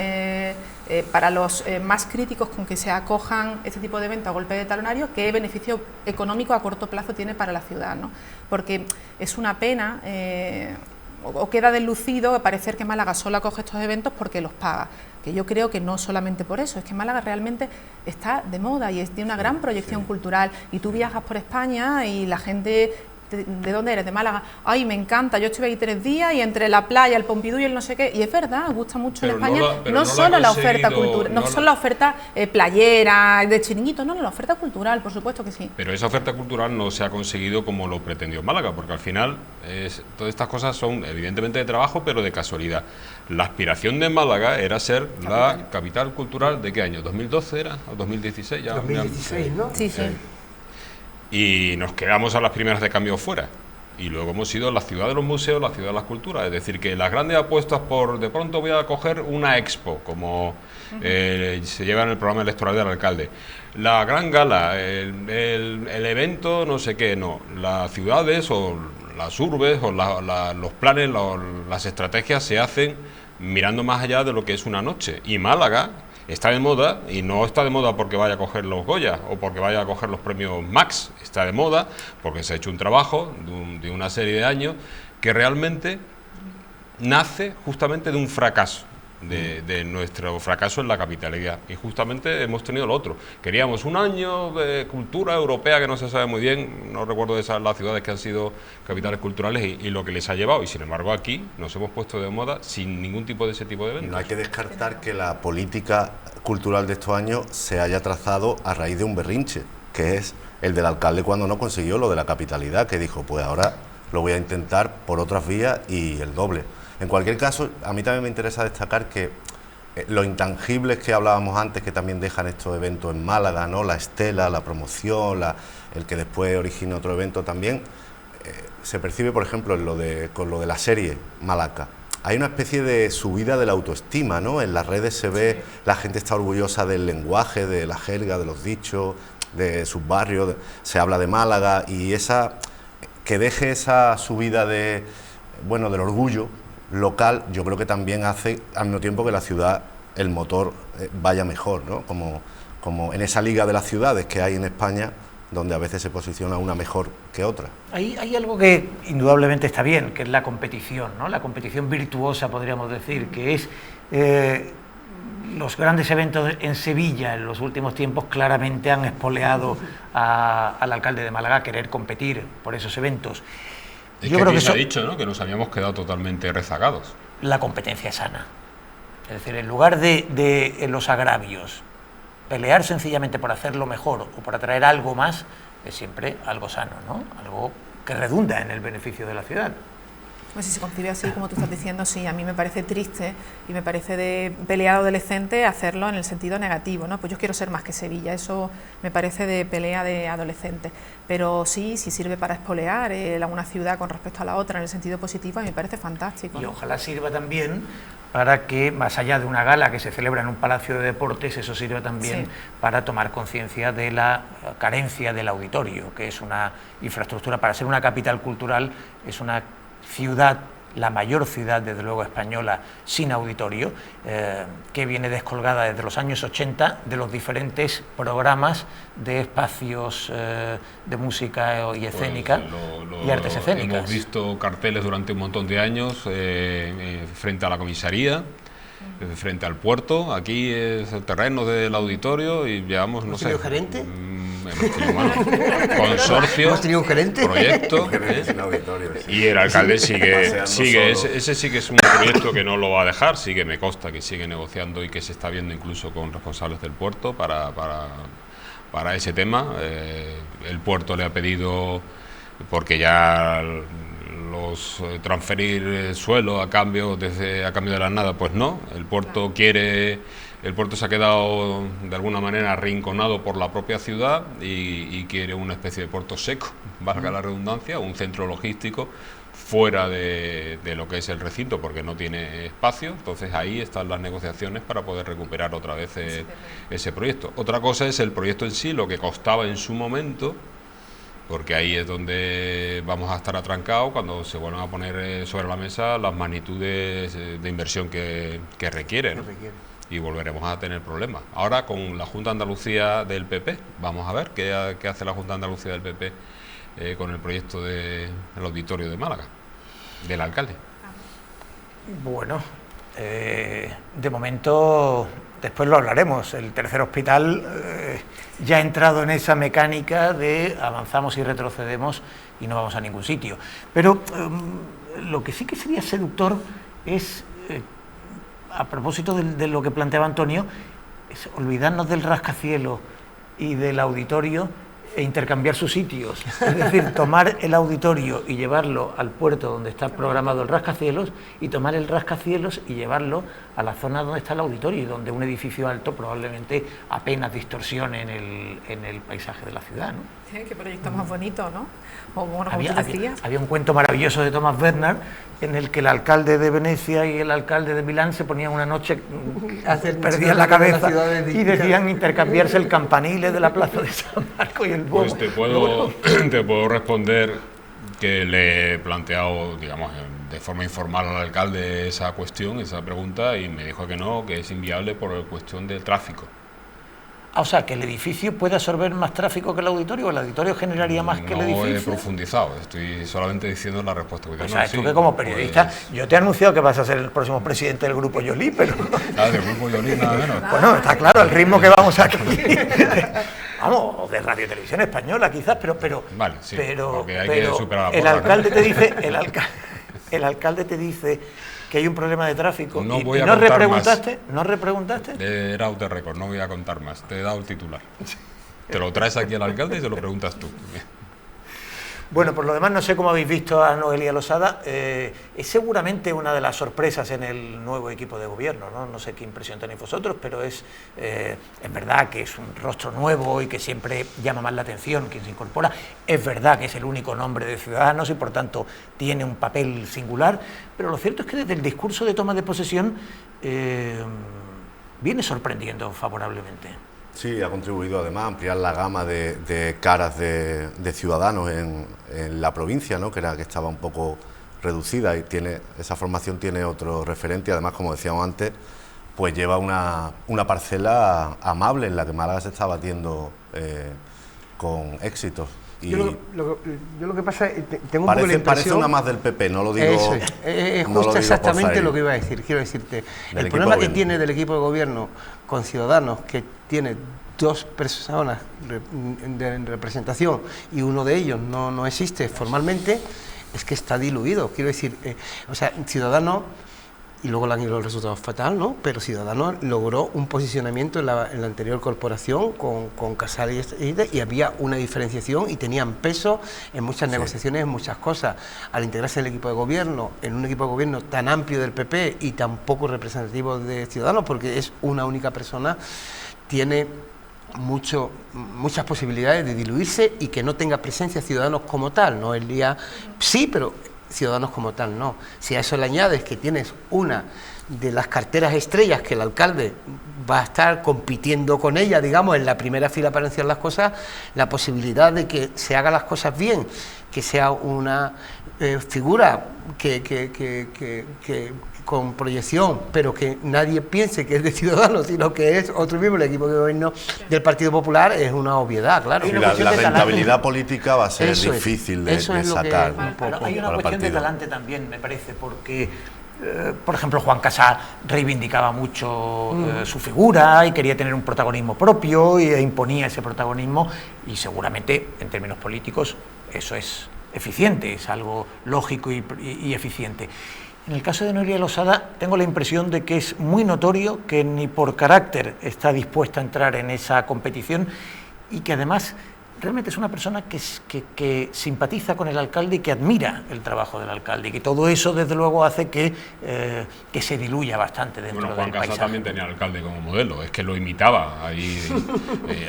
para los más críticos con que se acojan este tipo de evento a golpe de talonario, qué beneficio económico a corto plazo tiene para la ciudad, ¿no? Porque es una pena, o queda deslucido parecer que Málaga solo acoge estos eventos porque los paga, que yo creo que no solamente por eso, es que Málaga realmente está de moda y tiene una gran proyección cultural, y tú viajas por España y la gente ¿de dónde eres? De Málaga. Ay, me encanta, yo estuve ahí 3 días y entre la playa, el Pompidou y el no sé qué, y es verdad, gusta mucho en España, no solo la oferta cultural, no solo la oferta playera, de chiringuito, no, la oferta cultural, por supuesto que sí. Pero esa oferta cultural no se ha conseguido como lo pretendió Málaga, porque al final todas estas cosas son evidentemente de trabajo, pero de casualidad. La aspiración de Málaga era ser la capital cultural, ¿de qué año? ¿2012 era? ¿O 2016? Ya, 2016, ¿no? Sí, sí. Y nos quedamos a las primeras de cambio fuera. Y luego hemos sido la ciudad de los museos, la ciudad de las culturas. Es decir, que las grandes apuestas por de pronto voy a coger una expo, como se lleva en el programa electoral del alcalde. La gran gala, el evento, no sé qué, no. Las ciudades o las urbes o los planes, las estrategias se hacen mirando más allá de lo que es una noche. Y Málaga está de moda, y no está de moda porque vaya a coger los Goya o porque vaya a coger los premios Max, está de moda porque se ha hecho un trabajo de una serie de años que realmente nace justamente de un fracaso, de nuestro fracaso en la capitalidad, y justamente hemos tenido lo otro. Queríamos un año de cultura europea que no se sabe muy bien, no recuerdo de las ciudades que han sido capitales culturales y lo que les ha llevado, y sin embargo aquí nos hemos puesto de moda sin ningún tipo de ese tipo de eventos. No hay que descartar que la política cultural de estos años se haya trazado a raíz de un berrinche, que es el del alcalde cuando no consiguió lo de la capitalidad, que dijo, pues ahora lo voy a intentar por otras vías y el doble. En cualquier caso, a mí también me interesa destacar que los intangibles que hablábamos antes, que también dejan estos eventos en Málaga, ¿no? La estela, la promoción, el que después origina otro evento también, se percibe, por ejemplo, con lo de la serie Malaca. Hay una especie de subida de la autoestima, ¿no? En las redes se ve, la gente está orgullosa del lenguaje, de la jerga, de los dichos, de sus barrios, se habla de Málaga, y que deje esa subida del orgullo local, yo creo que también hace al mismo tiempo que la ciudad, el motor vaya mejor, ¿no? Como en esa liga de las ciudades que hay en España, donde a veces se posiciona una mejor que otra. Hay algo que indudablemente está bien, que es la competición, ¿no? La competición virtuosa, podríamos decir, que es los grandes eventos en Sevilla en los últimos tiempos claramente han espoleado al alcalde de Málaga a querer competir por esos eventos. Es yo que creo que se ha dicho, ¿no?, que nos habíamos quedado totalmente rezagados. La competencia es sana. Es decir, en lugar de los agravios, pelear sencillamente por hacerlo mejor o por atraer algo más, es siempre algo sano, ¿no? Algo que redunda en el beneficio de la ciudad. Pues si se concibe así, como tú estás diciendo, sí, a mí me parece triste y me parece de pelea adolescente hacerlo en el sentido negativo, ¿no? Pues yo quiero ser más que Sevilla, eso me parece de pelea de adolescente, pero sí, si sirve para espolear una ciudad con respecto a la otra en el sentido positivo, a mí me parece fantástico, ¿no? Y ojalá sirva también para que, más allá de una gala que se celebra en un palacio de deportes, eso sirva también para tomar conciencia de la carencia del auditorio, que es una infraestructura, para ser una capital cultural, es una ciudad, la mayor ciudad desde luego española sin auditorio, que viene descolgada desde los años 80 de los diferentes programas de espacios de música y escénica y artes escénicas. Hemos visto carteles durante un montón de años frente a la comisaría, frente al puerto, aquí es el terreno del auditorio y llevamos, no sé... gerente? Hemos tenido, consorcio, ¿hemos tenido un gerente? proyecto, y el alcalde sigue ese sí que es un proyecto que no lo va a dejar, sí que me consta que sigue negociando y que se está viendo incluso con responsables del puerto para ese tema. El puerto le ha pedido, porque ya transferir suelo a cambio de la nada, pues no, el puerto se ha quedado de alguna manera arrinconado por la propia ciudad y quiere una especie de puerto seco, valga la redundancia, un centro logístico fuera de lo que es el recinto porque no tiene espacio. Entonces ahí están las negociaciones para poder recuperar otra vez ese proyecto. Otra cosa es el proyecto en sí, lo que costaba en su momento, porque ahí es donde vamos a estar atrancados cuando se vuelvan a poner sobre la mesa las magnitudes de inversión que requiere, ¿no? Y volveremos a tener problemas. Ahora con la Junta de Andalucía del PP, vamos a ver qué hace la Junta de Andalucía del PP con el proyecto del auditorio de Málaga, del alcalde. Bueno, de momento, después lo hablaremos, el tercer hospital ya ha entrado en esa mecánica de avanzamos y retrocedemos y no vamos a ningún sitio. Pero lo que sí que sería seductor es, a propósito de lo que planteaba Antonio, es olvidarnos del rascacielos y del auditorio e intercambiar sus sitios, es decir, tomar el auditorio y llevarlo al puerto donde está programado el rascacielos, y tomar el rascacielos y llevarlo a la zona donde está el auditorio, y donde un edificio alto probablemente apenas distorsione en el paisaje de la ciudad, ¿no? Qué proyecto más bonito, ¿no? O bueno, como tú decías. Había un cuento maravilloso de Thomas Bernhard en el que el alcalde de Venecia y el alcalde de Milán se ponían una noche, perdían la cabeza y decían intercambiarse el campanile de la plaza de San Marco y el Duomo. Pues te puedo responder que le he planteado, digamos, de forma informal al alcalde esa cuestión, esa pregunta, y me dijo que no, que es inviable por cuestión del tráfico. O sea, que el edificio puede absorber más tráfico que el auditorio generaría más que el edificio. No he profundizado, estoy solamente diciendo la respuesta. O sea, tú que como periodista, yo te he anunciado que vas a ser el próximo presidente del Grupo Yoli, pero... del Grupo Yoli nada menos. Bueno, está claro, el ritmo que vamos aquí... Vamos, de Radio Televisión Española quizás, pero vale, sí, porque hay que superar la el alcalde te dice, el alcalde te dice que hay un problema de tráfico. No y voy a no contar repreguntaste, más. ¿No repreguntaste? Era out the record, no voy a contar más. Te he dado el titular. Te lo traes aquí al alcalde y se lo preguntas tú. Bueno, por lo demás, no sé cómo habéis visto a Noelia Losada. Es seguramente una de las sorpresas en el nuevo equipo de gobierno, ¿no? No sé qué impresión tenéis vosotros, pero es verdad que es un rostro nuevo y que siempre llama más la atención quien se incorpora. Es verdad que es el único nombre de Ciudadanos y, por tanto, tiene un papel singular. Pero lo cierto es que desde el discurso de toma de posesión viene sorprendiendo favorablemente. Sí, ha contribuido además a ampliar la gama de caras de Ciudadanos en la provincia, ¿no? que estaba un poco reducida, y esa formación tiene otro referente, y además, como decíamos antes, pues lleva una parcela amable en la que Málaga se está batiendo con éxitos. Y yo lo que pasa es que tengo un poco la impresión... Parece una más del PP, no lo digo... Eso es justo exactamente lo que iba a decir. Quiero decirte, el problema que tiene del equipo de gobierno con Ciudadanos, que tiene dos personas en representación y uno de ellos no existe formalmente, es que está diluido. Quiero decir, Ciudadanos... Y luego le han ido los resultados fatal, ¿no? Pero Ciudadanos logró un posicionamiento en la anterior corporación con Casal y había una diferenciación y tenían peso en muchas negociaciones, en muchas cosas. Al integrarse en el equipo de gobierno, en un equipo de gobierno tan amplio del PP y tan poco representativo de Ciudadanos, porque es una única persona, tiene muchas posibilidades de diluirse y que no tenga presencia Ciudadanos como tal, ¿no? El día sí, pero Ciudadanos como tal no. Si a eso le añades que tienes una de las carteras estrellas que el alcalde va a estar compitiendo con ella, digamos, en la primera fila para anunciar las cosas, la posibilidad de que se hagan las cosas bien, que sea una figura que con proyección, pero que nadie piense que es de Ciudadanos, sino que es otro mismo el equipo de gobierno del Partido Popular, es una obviedad, claro. Y la rentabilidad política va a ser difícil de sacar. Hay una cuestión de talante también, me parece, porque por ejemplo, Juan Casal reivindicaba mucho su figura y quería tener un protagonismo propio e imponía ese protagonismo, y seguramente en términos políticos eso es eficiente, es algo lógico y eficiente. En el caso de Noelia Losada tengo la impresión de que es muy notorio que ni por carácter está dispuesta a entrar en esa competición, y que además realmente es una persona que simpatiza con el alcalde y que admira el trabajo del alcalde, y que todo eso desde luego hace que se diluya bastante dentro del paisaje. Juan Casal también tenía al alcalde como modelo, es que lo imitaba ahí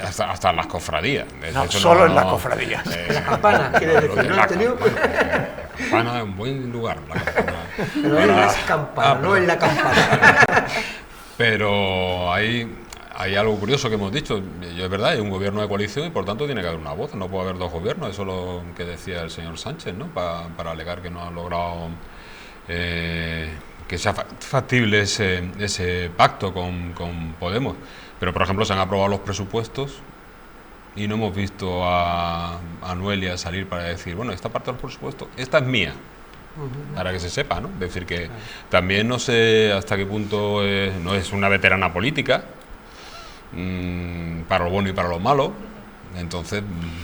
hasta en las cofradías. No, solo en las cofradías. Las campanas, quiere decir, ¿no, Antonio? Campana es un buen lugar. Pero en las campanas, no en la campana. Pero hay algo curioso que hemos dicho. Es verdad, hay un gobierno de coalición y por tanto tiene que haber una voz. No puede haber dos gobiernos. Eso es lo que decía el señor Sánchez, ¿no? Para alegar que no ha logrado que sea factible ese pacto con Podemos. Pero, por ejemplo, se han aprobado los presupuestos y no hemos visto a Noelia salir para decir, bueno, esta parte del presupuesto, esta es mía. Para que se sepa, ¿no? Es decir, que también no sé hasta qué punto no es una veterana política, para lo bueno y para lo malo. Entonces,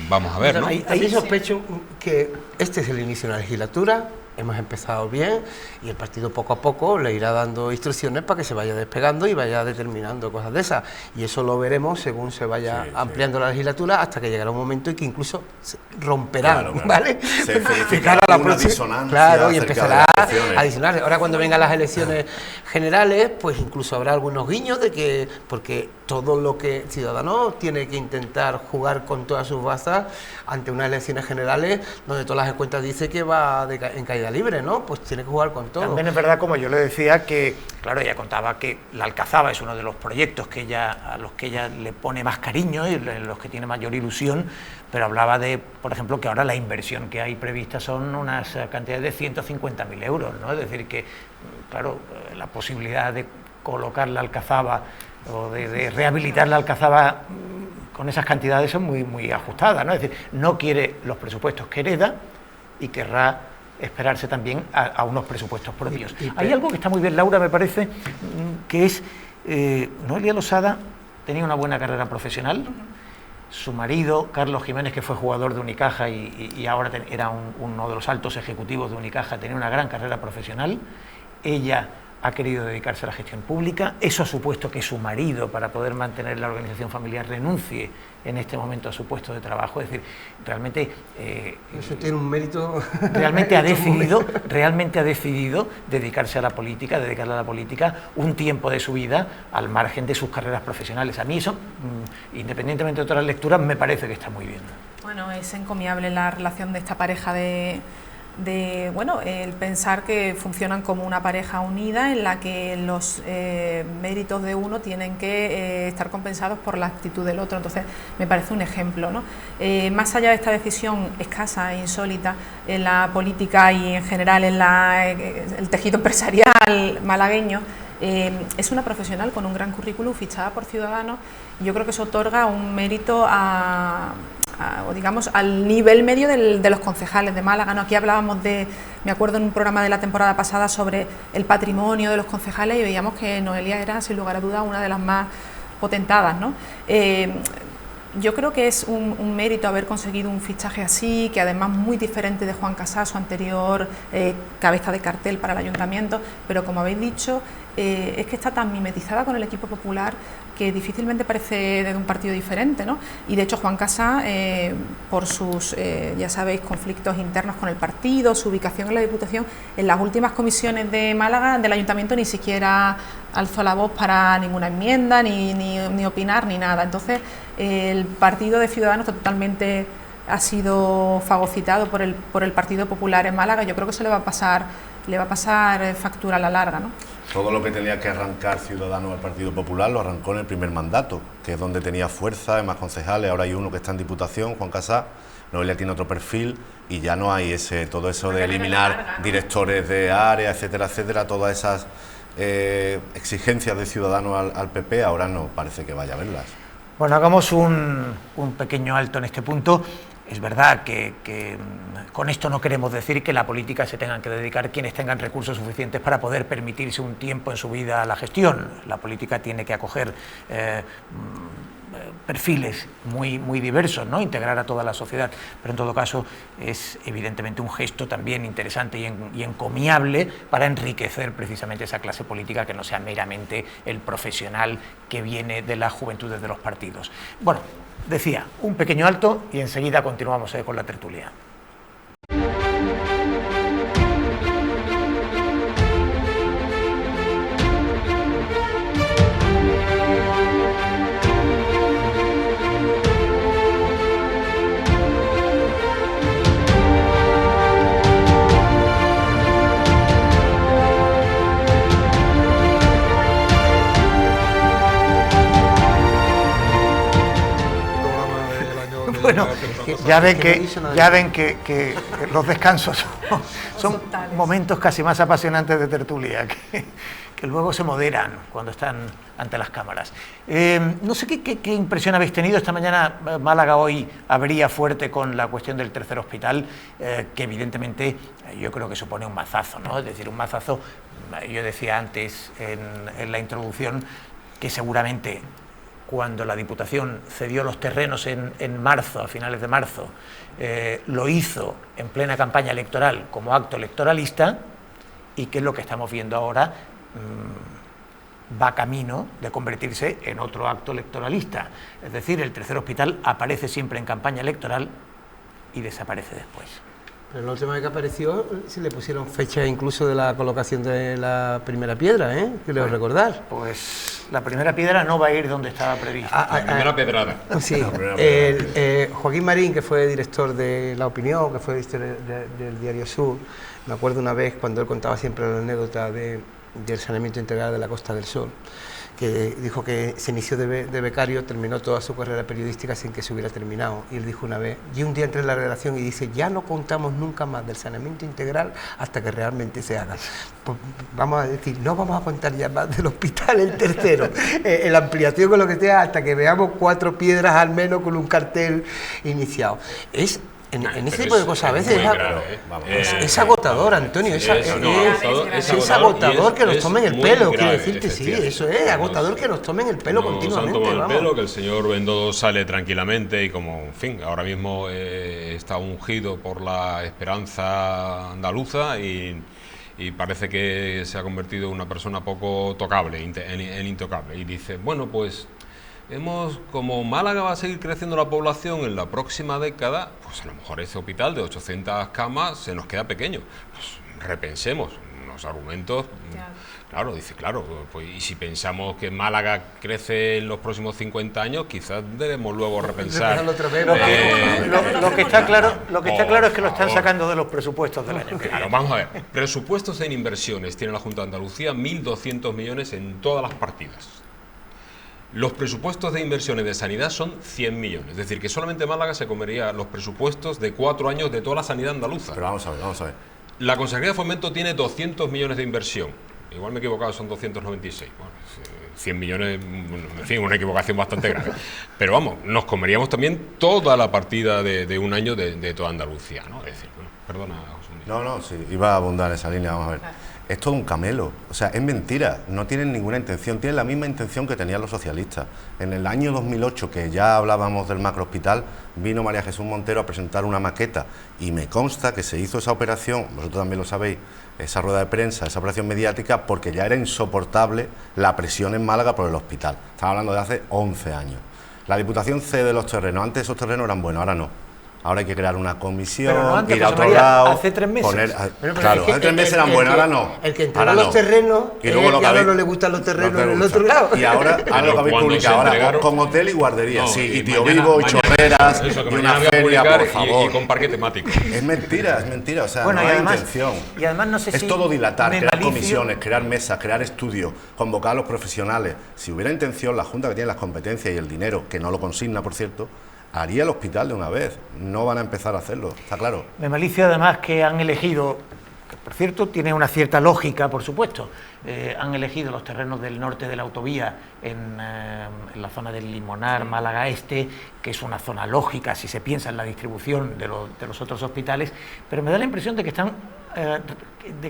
vamos a ver, ¿no? Ahí sospecho que este es el inicio de una legislatura, hemos empezado bien y el partido poco a poco le irá dando instrucciones para que se vaya despegando y vaya determinando cosas de esas. Y eso lo veremos según se vaya ampliando la legislatura, hasta que llegará un momento en que incluso se romperán, ¿vale? Se verificará una disonancia. Claro, y empezará a adicionar. Ahora cuando vengan las elecciones generales, pues incluso habrá algunos guiños de que, porque todo lo que Ciudadanos tiene que intentar jugar con todas sus bazas ante unas elecciones generales donde todas las encuestas dicen que va en caída libre, ¿no? Pues tiene que jugar con todo. También es verdad, como yo le decía, que, claro, ella contaba que la Alcazaba es uno de los proyectos a los que ella le pone más cariño y en los que tiene mayor ilusión, pero hablaba de, por ejemplo, que ahora la inversión que hay prevista son unas cantidades de 150.000 euros, ¿no? Es decir, que, claro, la posibilidad de colocar la Alcazaba o de rehabilitar la Alcazaba con esas cantidades son muy ajustadas, ¿no? Es decir, no quiere los presupuestos que hereda y querrá esperarse también a unos presupuestos propios. Hay algo que está muy bien, Laura, me parece, que es Noelia Losada tenía una buena carrera profesional. Su marido, Carlos Jiménez, que fue jugador de Unicaja y ahora era uno de los altos ejecutivos de Unicaja, tenía una gran carrera profesional. Ella ha querido dedicarse a la gestión pública. Eso ha supuesto que su marido, para poder mantener la organización familiar, renuncie en este momento a su puesto de trabajo. Es decir, realmente... eso tiene un mérito... Realmente ha decidido dedicarse a la política, dedicarle a la política un tiempo de su vida al margen de sus carreras profesionales. A mí eso, independientemente de otras lecturas, me parece que está muy bien. Bueno, es encomiable la relación de esta pareja el pensar que funcionan como una pareja unida en la que los méritos de uno tienen que estar compensados por la actitud del otro. Entonces me parece un ejemplo, ¿no? Más allá de esta decisión escasa e insólita en la política y en general en el tejido empresarial malagueño, es una profesional con un gran currículum fichada por Ciudadanos, y yo creo que eso otorga un mérito al nivel medio de los concejales de Málaga, ¿no? Aquí hablábamos me acuerdo en un programa de la temporada pasada sobre el patrimonio de los concejales y veíamos que Noelia era, sin lugar a dudas, una de las más potentadas, ¿no? Yo creo que es un mérito haber conseguido un fichaje así, que además muy diferente de Juan Casá, su anterior cabeza de cartel para el ayuntamiento, pero como habéis dicho, es que está tan mimetizada con el equipo popular que difícilmente parece de un partido diferente, ¿no? Y de hecho Juan Casá, por sus, ya sabéis, conflictos internos con el partido, su ubicación en la Diputación, en las últimas comisiones de Málaga, del ayuntamiento, ni siquiera alzó la voz para ninguna enmienda, ni opinar, ni nada. Entonces, el partido de Ciudadanos totalmente ha sido fagocitado por el Partido Popular en Málaga. Yo creo que eso le va a pasar factura a la larga, ¿no? Todo lo que tenía que arrancar Ciudadanos al Partido Popular lo arrancó en el primer mandato, que es donde tenía fuerza, hay más concejales. Ahora hay uno que está en Diputación, Juan Casá. Noelia tiene otro perfil y ya no hay todo eso de eliminar directores de área, etcétera, etcétera, todas esas exigencias de Ciudadanos al PP, ahora no parece que vaya a verlas. Bueno, hagamos un pequeño alto en este punto. Es verdad que con esto no queremos decir que la política se tengan que dedicar quienes tengan recursos suficientes para poder permitirse un tiempo en su vida a la gestión. La política tiene que acoger perfiles muy diversos, ¿no? Integrar a toda la sociedad, pero en todo caso es evidentemente un gesto también interesante y encomiable para enriquecer precisamente esa clase política, que no sea meramente el profesional que viene de las juventudes de los partidos. Bueno, decía, un pequeño alto y enseguida continuamos con la tertulia. Bueno, ya ven que los descansos son momentos casi más apasionantes de tertulia, que luego se moderan cuando están ante las cámaras. No sé qué impresión habéis tenido esta mañana. Málaga hoy abría fuerte con la cuestión del tercer hospital, que evidentemente yo creo que supone un mazazo, ¿no? Es decir, un mazazo, yo decía antes en la introducción, que seguramente cuando la Diputación cedió los terrenos en marzo, a finales de marzo, lo hizo en plena campaña electoral como acto electoralista, y que es lo que estamos viendo ahora, va camino de convertirse en otro acto electoralista. Es decir, el tercer hospital aparece siempre en campaña electoral y desaparece después. Pero la última vez que apareció, se le pusieron fecha incluso de la colocación de la primera piedra, ¿eh? Quiero recordar. Pues la primera piedra no va a ir donde estaba previsto. La primera pedrada. Sí, Joaquín Marín, que fue director de La Opinión, que fue director del Diario Sur, me acuerdo una vez cuando él contaba siempre la anécdota del saneamiento integral de la Costa del Sol, que dijo que se inició de becario, terminó toda su carrera periodística sin que se hubiera terminado. Y él dijo una vez, y un día entré en la redacción y dice, ya no contamos nunca más del saneamiento integral hasta que realmente se haga. Pues vamos a decir, no vamos a contar ya más del hospital, el tercero, la ampliación con lo que sea, hasta que veamos 4 piedras al menos con un cartel iniciado. En ese tipo de cosas a veces es agotador, Antonio, es agotador que nos tomen el pelo, quiero decirte, sí, eso es agotador que nos tomen el pelo continuamente. Nos han tomado el pelo, que el señor Bendodo sale tranquilamente y como, en fin, ahora mismo está ungido por la esperanza andaluza y parece que se ha convertido en una persona poco tocable, en intocable, y dice, bueno, pues como Málaga va a seguir creciendo la población en la próxima década, pues a lo mejor ese hospital de 800 camas se nos queda pequeño. Pues repensemos los argumentos. Claro, dice, claro, pues, y si pensamos que Málaga crece en los próximos 50 años, quizás debemos luego repensar. Lo que está claro es que lo están sacando de los presupuestos del año. Claro, vamos a ver. Presupuestos en inversiones tiene la Junta de Andalucía, 1.200 millones en todas las partidas. Los presupuestos de inversiones de sanidad son 100 millones, es decir, que solamente Málaga se comería los presupuestos de 4 años de toda la sanidad andaluza. Pero vamos a ver. La Consejería de Fomento tiene 200 millones de inversión, igual me he equivocado, son 296. Bueno, 100 millones, en fin, una equivocación bastante grave. Pero vamos, nos comeríamos también toda la partida de un año de toda Andalucía, ¿no? Es decir, bueno, perdona, José Luis. No, sí, iba a abundar en esa línea, vamos a ver. Es todo un camelo, o sea, es mentira, no tienen ninguna intención, tienen la misma intención que tenían los socialistas. En el año 2008, que ya hablábamos del macrohospital, vino María Jesús Montero a presentar una maqueta y me consta que se hizo esa operación, vosotros también lo sabéis, esa rueda de prensa, esa operación mediática, porque ya era insoportable la presión en Málaga por el hospital. Estamos hablando de hace 11 años. La Diputación cede los terrenos, antes esos terrenos eran buenos, ahora no. Ahora hay que crear una comisión, pero no antes, ir a otro lado. Hace 3 meses. Claro, hace 3 meses eran buenos, ahora no. El que entregó los terrenos, y luego ahora no le gustan los terrenos en el otro lado. Y ahora lo que habéis publicado, ahora con hotel y guardería, y Tío Vivo, y chorreras, y una feria, por favor. Y con parque temático. Es mentira, o sea, bueno, no hay intención. Y además no sé es todo dilatar, crear comisiones, crear mesas, crear estudios, convocar a los profesionales. Si hubiera intención, la Junta, que tiene las competencias y el dinero, que no lo consigna, por cierto, haría el hospital de una vez, no van a empezar a hacerlo, está claro. Me malicia además que han elegido, que por cierto tiene una cierta lógica, por supuesto, han elegido los terrenos del norte de la autovía en la zona del Limonar, Málaga Este, que es una zona lógica si se piensa en la distribución de los otros hospitales, pero me da la impresión de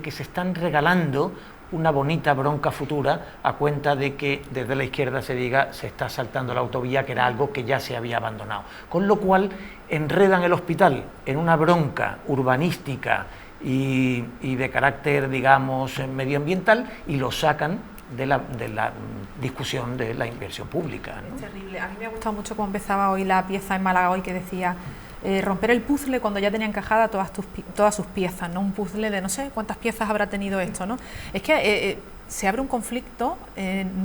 que se están regalando una bonita bronca futura a cuenta de que desde la izquierda se diga se está saltando la autovía, que era algo que ya se había abandonado. Con lo cual enredan el hospital en una bronca urbanística y de carácter, digamos, medioambiental, y lo sacan de la discusión de la inversión pública, ¿no? Es terrible. A mí me ha gustado mucho cómo empezaba hoy la pieza en Málaga hoy, que decía romper el puzzle cuando ya tenía encajada todas sus piezas, ¿no? Un puzzle de no sé cuántas piezas habrá tenido esto, ¿no? Es que se abre un conflicto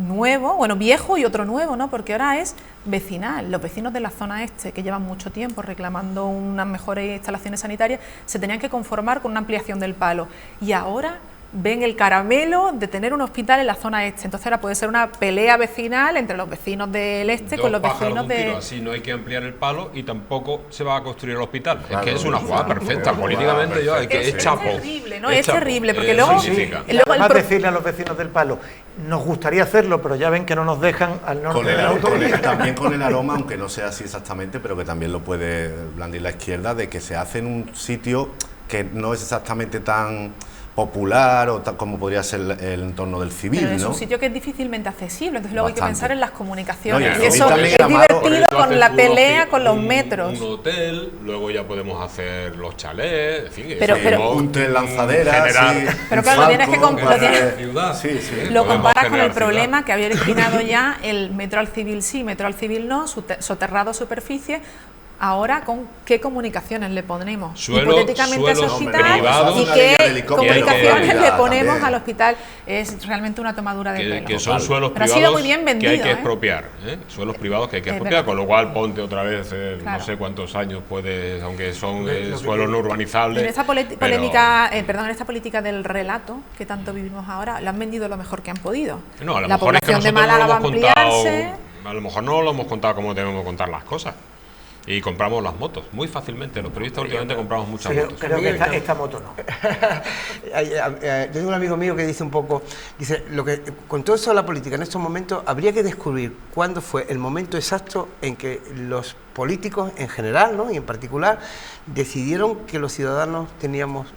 nuevo, bueno, viejo y otro nuevo, ¿no? Porque ahora es vecinal. Los vecinos de la zona este, que llevan mucho tiempo reclamando unas mejores instalaciones sanitarias, se tenían que conformar con una ampliación del palo. Y ahora ven el caramelo de tener un hospital en la zona este. Entonces ahora puede ser una pelea vecinal entre los vecinos del este con los vecinos de... Así no hay que ampliar el palo y tampoco se va a construir el hospital. Claro, es que es una jugada perfecta. Políticamente es chapo. Es terrible, ¿no? Es terrible, porque luego... Además decirle a los vecinos del palo, nos gustaría hacerlo, pero ya ven que no nos dejan al norte de la autovía. También con el aroma, aunque no sea así exactamente, pero que también lo puede blandir la izquierda, de que se hace en un sitio que no es exactamente tan popular o tal como podría ser el entorno del civil, pero es ¿no? un sitio que es difícilmente accesible, entonces luego hay que Bastante. pensar en las comunicaciones. No, y y el eso también es era malo, Por divertido eso con haces la un pelea hotel- con los metros. Un hotel, luego ya podemos hacer los chalets, en fin, Pero- Un tren lanzadera, generar sí, Pero un claro, lo tienes que Falcon, lo tienes- para- ciudad. Sí, sí. Lo Podemos comparas con el generar ciudad. problema que había originado ya el metro al civil sí, metro al civil no, soterrado a superficie. Ahora, ¿con qué comunicaciones le ponemos? Suelos- Hipotéticamente a ese suelos hospital privados. y Una línea de qué helicóptero comunicaciones que le ponemos también. al hospital. Es realmente una tomadura de pelo. Que son suelos Pero ha privados sido muy bien que vendido, hay que ¿eh? expropiar, suelos privados que hay que Es expropiar, verdad. con lo cual ponte otra vez, Claro. no sé cuántos años puedes, aunque son Lo que- suelos no urbanizables. En esta pero- polémica, en esta política del relato que tanto vivimos ahora, lo han vendido lo mejor que han podido. No, a lo La mejor es que población de nosotros no Málaga lo va a hemos contado, ampliarse. a lo mejor no lo hemos contado como debemos contar las cosas. Y compramos las motos, muy fácilmente. Los periodistas últimamente compramos muchas motos. Creo que esta moto no. Yo tengo un amigo mío que dice un poco, dice, con todo eso de la política en estos momentos habría que descubrir cuándo fue el momento exacto en que los políticos en general, ¿no?, y en particular decidieron que los ciudadanos teníamos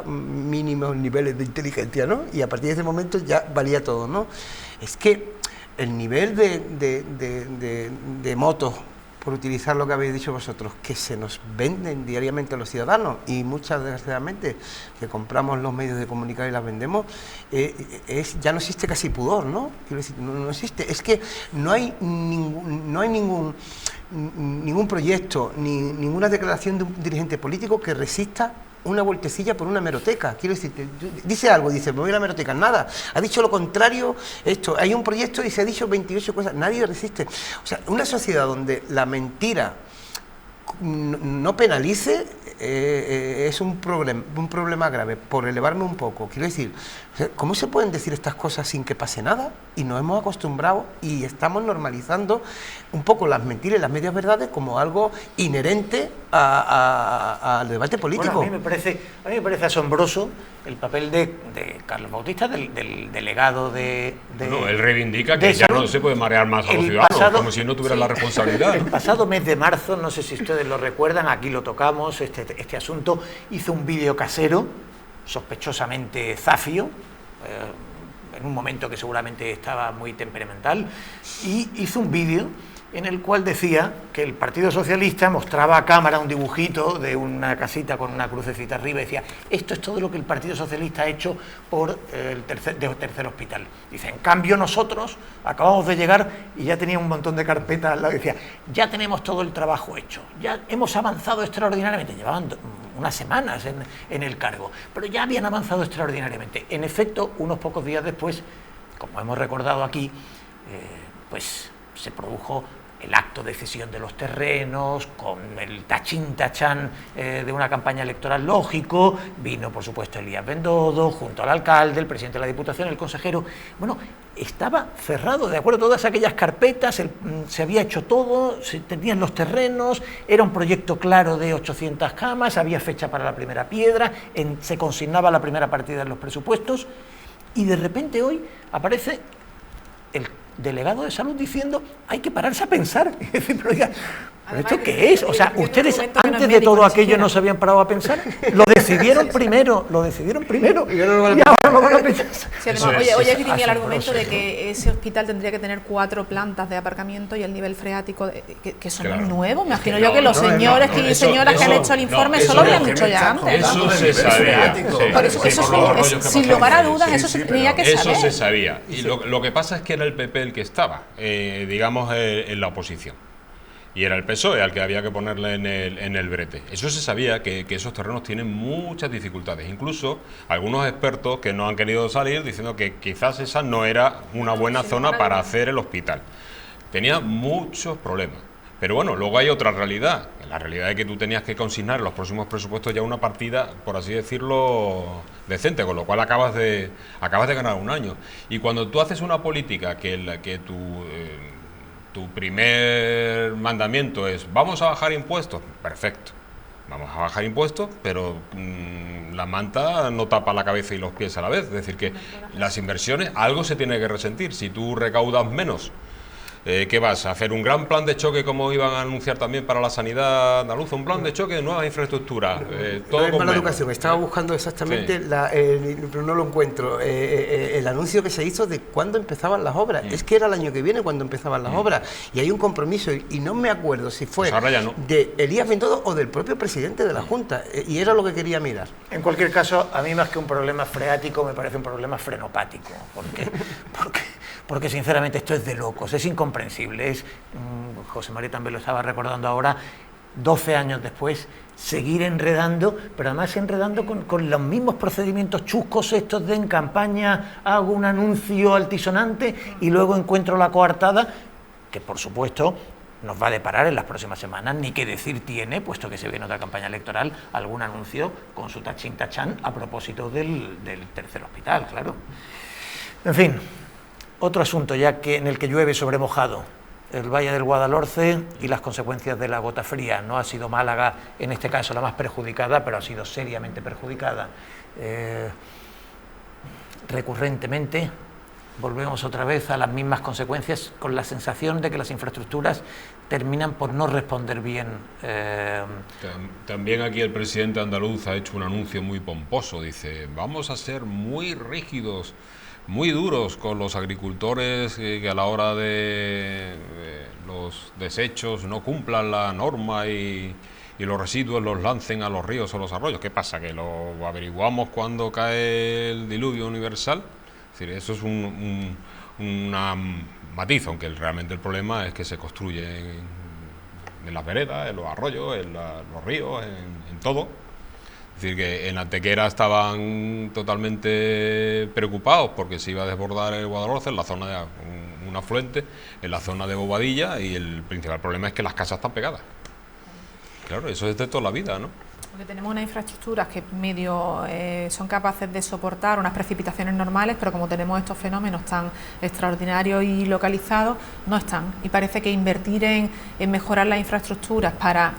mínimos niveles de inteligencia, ¿no? Y a partir de ese momento ya valía todo, ¿no? Es que el nivel de motos, por utilizar lo que habéis dicho vosotros, que se nos venden diariamente a los ciudadanos y muchas desgraciadamente que compramos los medios de comunicar y las vendemos, ya no existe casi pudor, ¿no? Quiero decir, no existe, es que no hay ningún proyecto, ninguna declaración de un dirigente político que resista una vueltecilla por una hemeroteca. Quiero decir, dice algo, dice, me voy a la hemeroteca, nada, ha dicho lo contrario, esto, hay un proyecto y se ha dicho 28 cosas, nadie resiste. O sea, una sociedad donde la mentira no penalice es un problema grave. Por elevarme un poco, quiero decir, ¿cómo se pueden decir estas cosas sin que pase nada? Y nos hemos acostumbrado y estamos normalizando un poco las mentiras y las medias verdades como algo inherente al debate político. Bueno, a mí me parece asombroso el papel de Carlos Bautista, del delegado de No, él reivindica de que ya salud. no se puede marear más a los El ciudadanos, pasado- como si no tuviera la responsabilidad. El pasado mes de marzo, no sé si ustedes lo recuerdan, aquí lo tocamos, este asunto, hizo un vídeo casero, sospechosamente zafio, en un momento que seguramente estaba muy temperamental, y hizo un vídeo en el cual decía que el Partido Socialista mostraba a cámara un dibujito de una casita con una crucecita arriba y decía, esto es todo lo que el Partido Socialista ha hecho por el tercer hospital. Dice, en cambio nosotros acabamos de llegar y ya tenía un montón de carpetas al lado y decía, ya tenemos todo el trabajo hecho, ya hemos avanzado extraordinariamente, llevaban unas semanas en el cargo, pero ya habían avanzado extraordinariamente. En efecto, unos pocos días después, como hemos recordado aquí, pues se produjo el acto de cesión de los terrenos, con el tachán de una campaña electoral lógico, vino por supuesto Elías Bendodo, junto al alcalde, el presidente de la Diputación, el consejero. Bueno, estaba cerrado, de acuerdo, todas aquellas carpetas, se había hecho todo, se tenían los terrenos, era un proyecto claro de 800 camas, había fecha para la primera piedra, se consignaba la primera partida en los presupuestos, y de repente hoy aparece el delegado de salud diciendo hay que pararse a pensar. Y decir, pero oiga, ¿pero esto qué es? O sea, ustedes antes de todo aquello no se habían parado a pensar. Lo decidieron primero. Y ahora lo van a pensar. Sí, además, hoy esgrimía el argumento de que ese hospital tendría que tener 4 plantas de aparcamiento y el nivel freático, que eso no es nuevo. Me imagino yo que los señores y señoras que han hecho el informe eso lo habían dicho ya antes. Eso se sabía. Por eso, sin lugar a dudas, eso se tenía que saber. Eso se sabía. Y lo que pasa es que era el PP el que estaba, digamos, en la oposición. Y era el PSOE al que había que ponerle en el brete. Eso se sabía, que esos terrenos tienen muchas dificultades. Incluso algunos expertos que no han querido salir diciendo que quizás esa no era una buena zona para hacer el hospital. Tenía muchos problemas. Pero bueno, luego hay otra realidad. La realidad es que tú tenías que consignar en los próximos presupuestos ya una partida, por así decirlo, decente, con lo cual acabas de ganar un año. Y cuando tú haces una política que tu primer mandamiento es vamos a bajar impuestos, perfecto, vamos a bajar impuestos, pero la manta no tapa la cabeza y los pies a la vez, es decir que las inversiones, algo se tiene que resentir. Si tú recaudas menos ¿Qué vas a hacer? ¿Un gran plan de choque como iban a anunciar también para la sanidad andaluza? ¿Un plan de choque de nuevas infraestructuras? Todo con para la menos. educación. Estaba buscando exactamente, pero no lo encuentro, el anuncio que se hizo de cuándo empezaban las obras. Es que era el año que viene cuando empezaban las obras. Y hay un compromiso, y no me acuerdo si fue Pues ahora ya no. de Elías Bendodo o del propio presidente de la Junta. Y era lo que quería mirar. En cualquier caso, a mí más que un problema freático me parece un problema frenopático, porque sinceramente esto es de locos, es incomprensible. José María también lo estaba recordando ahora, 12 años después, seguir enredando, pero además enredando con los mismos procedimientos chuscos estos de en campaña hago un anuncio altisonante y luego encuentro la coartada, que por supuesto nos va a deparar en las próximas semanas, ni qué decir tiene, puesto que se viene otra campaña electoral, algún anuncio con su tachín tachán a propósito del tercer hospital, claro. En fin, otro asunto ya que en el que llueve sobre mojado, el Valle del Guadalhorce y las consecuencias de la gota fría. No ha sido Málaga, en este caso, la más perjudicada, pero ha sido seriamente perjudicada. Recurrentemente volvemos otra vez a las mismas consecuencias, con la sensación de que las infraestructuras terminan por no responder bien. También aquí el presidente andaluz ha hecho un anuncio muy pomposo, dice, vamos a ser muy rígidos, muy duros con los agricultores que a la hora de los desechos no cumplan la norma y los residuos los lancen a los ríos o los arroyos. ¿Qué pasa? ¿Que lo averiguamos cuando cae el diluvio universal? Es decir, eso es una matiz, aunque realmente el problema es que se construye en las veredas, en los arroyos, en los ríos, en todo. Es decir, que en Antequera estaban totalmente preocupados porque se iba a desbordar el Guadalhorce en la zona de un afluente, en la zona de Bobadilla, y el principal problema es que las casas están pegadas. Claro, eso es de toda la vida, ¿no? Porque tenemos unas infraestructuras que medio son capaces de soportar unas precipitaciones normales, pero como tenemos estos fenómenos tan extraordinarios y localizados, no están. Y parece que invertir en mejorar las infraestructuras para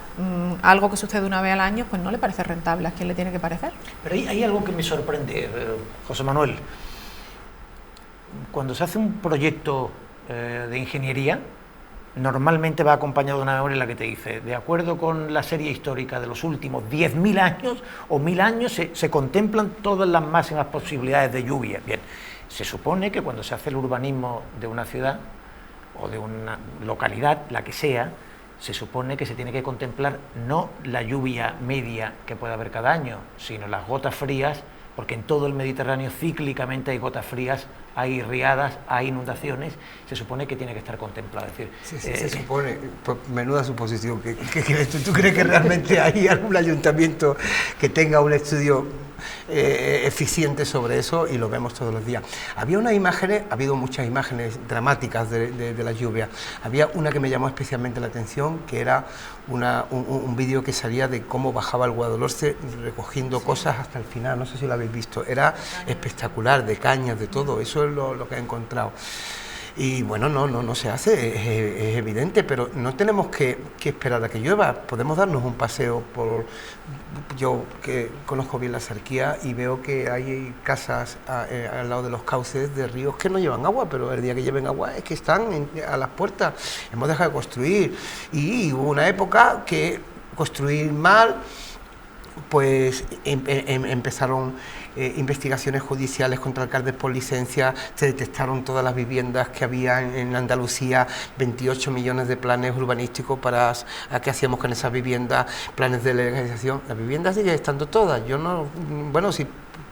algo que sucede una vez al año, pues no le parece rentable. ¿A quién le tiene que parecer? Pero hay algo que me sorprende, José Manuel. Cuando se hace un proyecto de ingeniería, normalmente va acompañado de una memoria en la que te dice, de acuerdo con la serie histórica de los últimos 10.000 años o 1.000 años, se contemplan todas las máximas posibilidades de lluvia. Bien, se supone que cuando se hace el urbanismo de una ciudad o de una localidad, la que sea, se supone que se tiene que contemplar no la lluvia media que puede haber cada año, sino las gotas frías, porque en todo el Mediterráneo cíclicamente hay gotas frías, hay riadas, hay inundaciones, se supone que tiene que estar contemplado. Es decir, se supone, pues, menuda suposición, ¿qué crees tú? ¿Tú crees que realmente hay algún ayuntamiento que tenga un estudio eficiente sobre eso? Y lo vemos todos los días. Había unas imágenes, ha habido muchas imágenes dramáticas de la lluvia. Había una que me llamó especialmente la atención, que era un vídeo que salía de cómo bajaba el Guadalhorce recogiendo cosas hasta el final. No sé si lo habéis visto. Era espectacular, de cañas, de todo. Eso es lo que he encontrado. Y bueno, no se hace, es evidente, pero no tenemos que esperar a que llueva. Podemos darnos un paseo yo que conozco bien la Sarquía y veo que hay casas al lado de los cauces de ríos que no llevan agua, pero el día que lleven agua es que están a las puertas. Hemos dejado de construir y hubo una época que construir mal, pues empezaron investigaciones judiciales contra alcaldes por licencia, se detectaron todas las viviendas que había en Andalucía, 28 millones de planes urbanísticos para qué hacíamos con esas viviendas, planes de legalización. Las viviendas siguen estando todas, si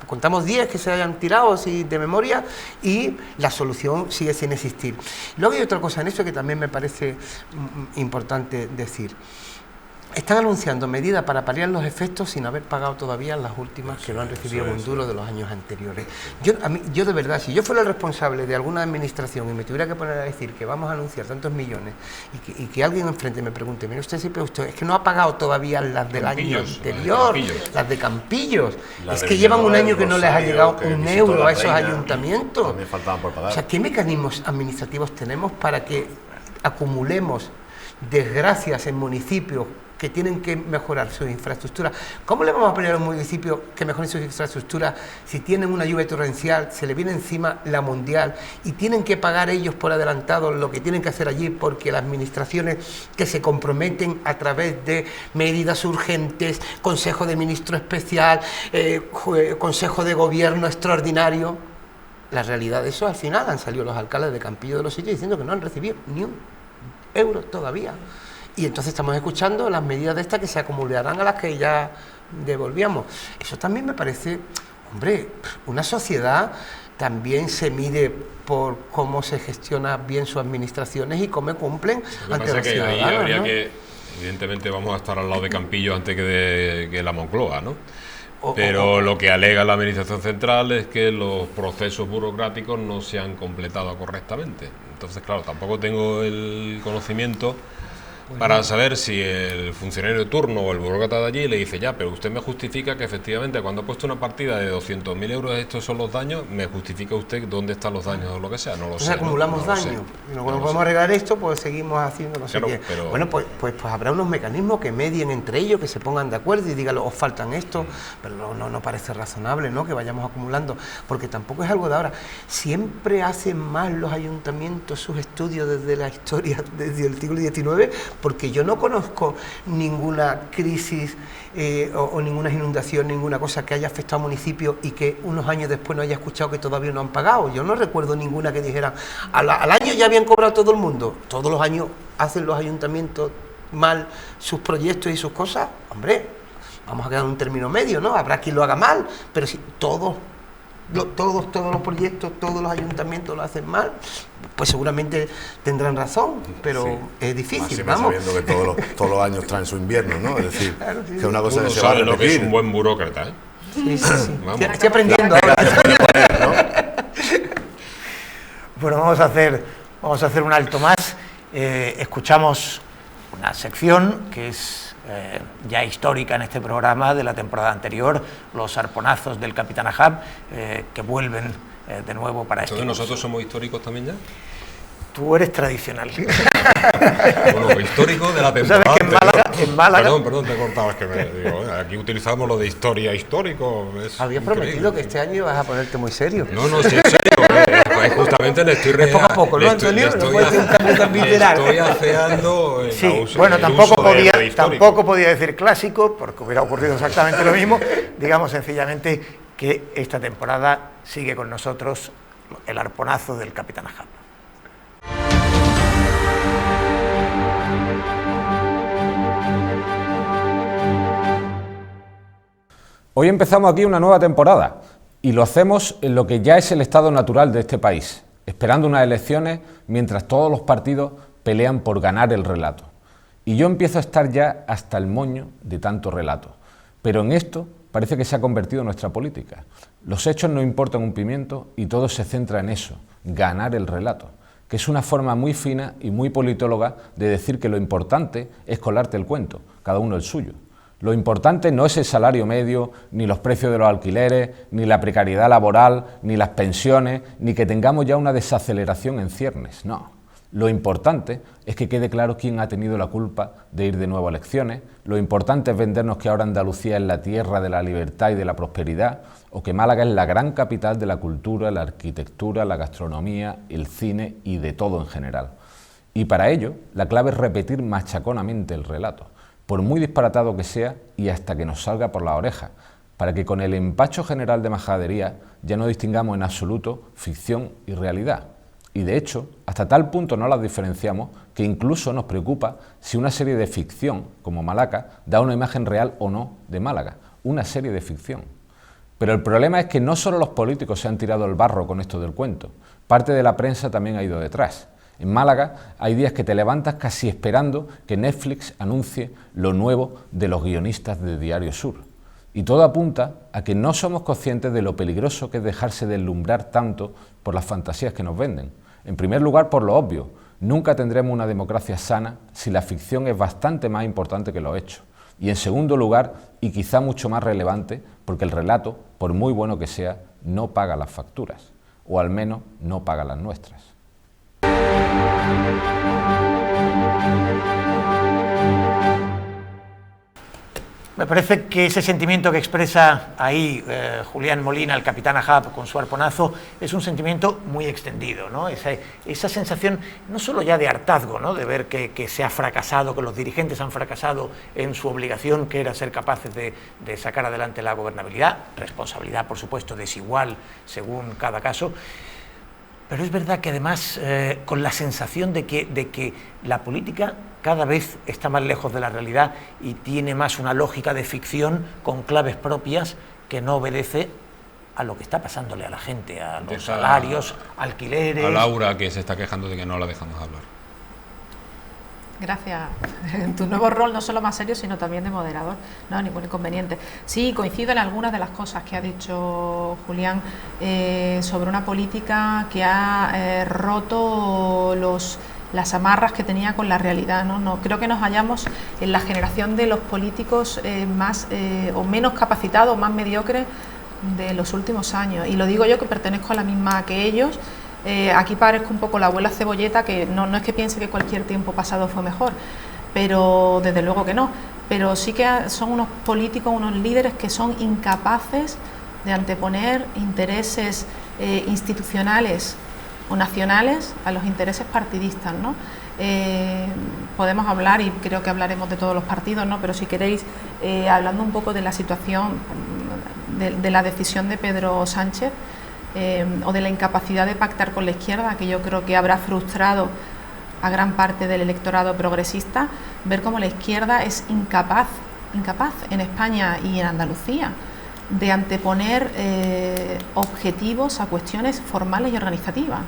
contamos 10 que se hayan tirado así de memoria, y la solución sigue sin existir. Luego hay otra cosa en esto que también me parece importante decir. Están anunciando medidas para paliar los efectos sin haber pagado todavía las últimas que lo han recibido muy duro de los años anteriores. Yo de verdad, si yo fuera el responsable de alguna administración y me tuviera que poner a decir que vamos a anunciar tantos millones y que alguien enfrente me pregunte, mire usted, es que no ha pagado todavía las del año anterior, las de Campillos, es que llevan un año que no les ha llegado un euro a esos ayuntamientos. También faltaban por pagar. O sea, ¿qué mecanismos administrativos tenemos para que acumulemos desgracias en municipios que tienen que mejorar sus infraestructuras. ¿Cómo le vamos a pedir a los municipios que mejoren sus infraestructuras si tienen una lluvia torrencial, se les viene encima la mundial y tienen que pagar ellos por adelantado lo que tienen que hacer allí porque las administraciones que se comprometen a través de medidas urgentes, Consejo de Ministro especial, Consejo de Gobierno extraordinario? La realidad de eso, al final han salido los alcaldes de Campillo de los Sitios diciendo que no han recibido ni un euro todavía. Y entonces estamos escuchando las medidas de estas que se acumularán a las que ya devolvíamos. Eso también me parece, hombre, una sociedad también se mide por cómo se gestiona bien sus administraciones y cómo cumplen ante los ciudadanos. Ahí habría que, evidentemente vamos a estar al lado de Campillo antes que de la Moncloa, ¿no? Pero lo que alega la Administración Central es que los procesos burocráticos no se han completado correctamente. Entonces, claro, tampoco tengo el conocimiento para saber si el funcionario de turno o el burócrata de allí le dice, ya, pero usted me justifica que efectivamente cuando ha puesto una partida de 200.000 euros, estos son los daños, me justifica usted dónde están los daños o lo que sea, no lo sé. Acumulamos daños, y cuando podemos arreglar esto, pues seguimos haciendo no sé qué. Pero... Bueno, pues habrá unos mecanismos que medien entre ellos, que se pongan de acuerdo y digan, os faltan esto, pero no parece razonable, ¿no?, que vayamos acumulando, porque tampoco es algo de ahora. Siempre hacen mal los ayuntamientos sus estudios desde la historia, desde el siglo XIX, porque yo no conozco ninguna crisis o ninguna inundación, ninguna cosa que haya afectado a municipios y que unos años después no haya escuchado que todavía no han pagado. Yo no recuerdo ninguna que dijera, al año ya habían cobrado todo el mundo. Todos los años hacen los ayuntamientos mal sus proyectos y sus cosas. Hombre, vamos a quedar en un término medio, ¿no? Habrá quien lo haga mal, pero si todos los proyectos, todos los ayuntamientos lo hacen mal, pues seguramente tendrán razón, pero sí, es difícil, vamos. Sabiendo que todos los años traen su invierno, ¿no? Es decir, claro, sí, que es una cosa uno que se va a repetir. Lo que es un buen burócrata, ¿eh? Sí. Estoy aprendiendo ahora. Bueno, vamos a hacer un alto más. Escuchamos una sección que es ya histórica en este programa de la temporada anterior, los arponazos del Capitán Ahab, que vuelven de nuevo para esto. ¿Entonces nosotros somos históricos también ya? Tú eres tradicional. Bueno, histórico de la temporada. ¿Sabes que en Málaga... Perdón, te he cortado, es que aquí utilizamos lo de historia, histórico. Habías prometido que este año vas a ponerte muy serio. No, sí, en serio. Pues justamente le estoy poco a poco, ¿no, Antonio? No puede ser un cambio tan literal. Estoy afeando sí, bueno, tampoco podía decir clásico, porque hubiera ocurrido exactamente lo mismo. Digamos sencillamente que esta temporada sigue con nosotros el arponazo del Capitán Ahab. Hoy empezamos aquí una nueva temporada y lo hacemos en lo que ya es el estado natural de este país, esperando unas elecciones mientras todos los partidos pelean por ganar el relato. Y yo empiezo a estar ya hasta el moño de tanto relato, pero en esto parece que se ha convertido en nuestra política. Los hechos no importan un pimiento y todo se centra en eso, ganar el relato, que es una forma muy fina y muy politóloga de decir que lo importante es colarte el cuento, cada uno el suyo. Lo importante no es el salario medio, ni los precios de los alquileres, ni la precariedad laboral, ni las pensiones, ni que tengamos ya una desaceleración en ciernes, no. Lo importante es que quede claro quién ha tenido la culpa de ir de nuevo a elecciones, lo importante es vendernos que ahora Andalucía es la tierra de la libertad y de la prosperidad, o que Málaga es la gran capital de la cultura, la arquitectura, la gastronomía, el cine y de todo en general. Y para ello, la clave es repetir machaconamente el relato, por muy disparatado que sea y hasta que nos salga por la oreja, para que con el empacho general de majadería ya no distingamos en absoluto ficción y realidad. Y de hecho, hasta tal punto no las diferenciamos que incluso nos preocupa si una serie de ficción, como Malaca, da una imagen real o no de Málaga, una serie de ficción. Pero el problema es que no solo los políticos se han tirado el barro con esto del cuento, parte de la prensa también ha ido detrás. En Málaga hay días que te levantas casi esperando que Netflix anuncie lo nuevo de los guionistas de Diario Sur. Y todo apunta a que no somos conscientes de lo peligroso que es dejarse deslumbrar tanto por las fantasías que nos venden. En primer lugar, por lo obvio, nunca tendremos una democracia sana si la ficción es bastante más importante que los hechos. Y en segundo lugar, y quizá mucho más relevante, porque el relato, por muy bueno que sea, no paga las facturas, o al menos no paga las nuestras. Me parece que ese sentimiento que expresa ahí Julián Molina, el capitán Ahab, con su arponazo, es un sentimiento muy extendido, ¿no? Esa sensación no solo ya de hartazgo, ¿no? De ver que se ha fracasado, que los dirigentes han fracasado en su obligación, que era ser capaces de sacar adelante la gobernabilidad, responsabilidad, por supuesto, desigual según cada caso. Pero es verdad que además con la sensación de que la política cada vez está más lejos de la realidad y tiene más una lógica de ficción con claves propias que no obedece a lo que está pasándole a la gente, a los salarios, alquileres... A Laura, que se está quejando de que no la dejamos hablar. Gracias. En tu nuevo rol, no solo más serio, sino también de moderador. No, ningún inconveniente. Sí, coincido en algunas de las cosas que ha dicho Julián sobre una política que ha roto las amarras que tenía con la realidad, ¿no? No, creo que nos hallamos en la generación de los políticos más o menos capacitados, más mediocres de los últimos años. Y lo digo yo, que pertenezco a la misma que ellos. Aquí parezco un poco la abuela cebolleta, que no es que piense que cualquier tiempo pasado fue mejor, pero desde luego que no. Pero sí que son unos políticos, unos líderes que son incapaces de anteponer intereses institucionales o nacionales a los intereses partidistas, ¿no? Podemos hablar, y creo que hablaremos de todos los partidos, ¿no? Pero si queréis, hablando un poco de la situación, de la decisión de Pedro Sánchez, o de la incapacidad de pactar con la izquierda, que yo creo que habrá frustrado a gran parte del electorado progresista, ver cómo la izquierda es incapaz en España y en Andalucía de anteponer objetivos a cuestiones formales y organizativas.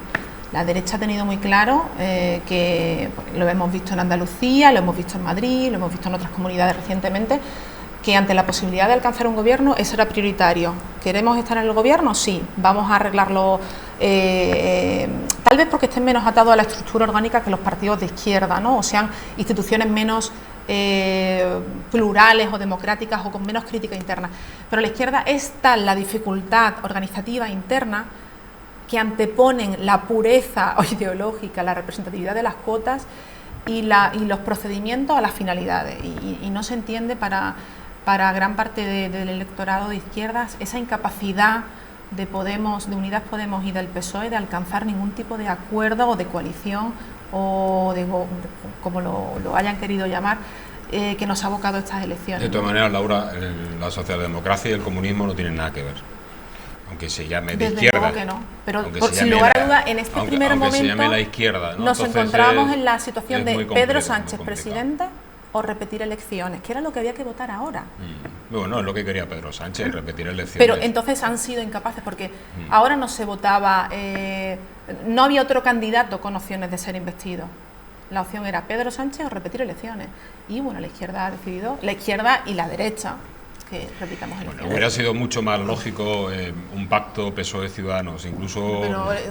La derecha ha tenido muy claro que lo hemos visto en Andalucía, lo hemos visto en Madrid, lo hemos visto en otras comunidades recientemente, que ante la posibilidad de alcanzar un gobierno eso era prioritario. ¿Queremos estar en el gobierno? Sí, vamos a arreglarlo, tal vez porque estén menos atados a la estructura orgánica que los partidos de izquierda, ¿no? O sean instituciones menos plurales o democráticas o con menos crítica interna. Pero la izquierda es tal la dificultad organizativa interna que anteponen la pureza ideológica, la representatividad de las cuotas y los procedimientos a las finalidades. Y no se entiende para gran parte del electorado de izquierdas esa incapacidad de Podemos, de Unidas Podemos y del PSOE de alcanzar ningún tipo de acuerdo o de coalición o de como lo hayan querido llamar, que nos ha abocado a estas elecciones. De todas maneras, Laura, la socialdemocracia y el comunismo no tienen nada que ver. Aunque se llame de Desde izquierda. Luego que no, pero sin lugar a duda, en este primer momento se llame la izquierda, ¿no? Nos Entonces encontramos en la situación de Pedro Sánchez muy presidente o repetir elecciones, que era lo que había que votar ahora. Bueno, es lo que quería Pedro Sánchez, repetir elecciones. Pero entonces han sido incapaces, porque ahora no se votaba, no había otro candidato con opciones de ser investido. La opción era Pedro Sánchez o repetir elecciones. Y bueno, la izquierda ha decidido, la izquierda y la derecha, que repitamos elecciones. Bueno, hubiera sido mucho más lógico un pacto PSOE-Ciudadanos, incluso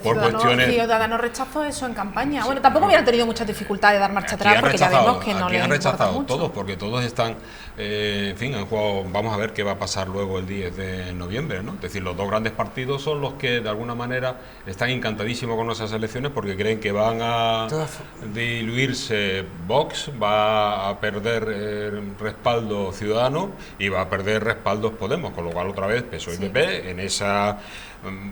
por cuestiones... Ciudadanos rechazó eso en campaña. Bueno, tampoco hubieran tenido mucha dificultad de dar marcha atrás, porque ya vemos que no les han rechazado mucho. todos, porque todos están, en fin, han jugado. Vamos a ver qué va a pasar luego el 10 de noviembre, ¿no? Es decir, los dos grandes partidos son los que de alguna manera están encantadísimos con esas elecciones porque creen que van a diluirse Vox, va a perder respaldo Ciudadano y va a perder respaldos Podemos, con lo cual otra vez PSOE y PP en esa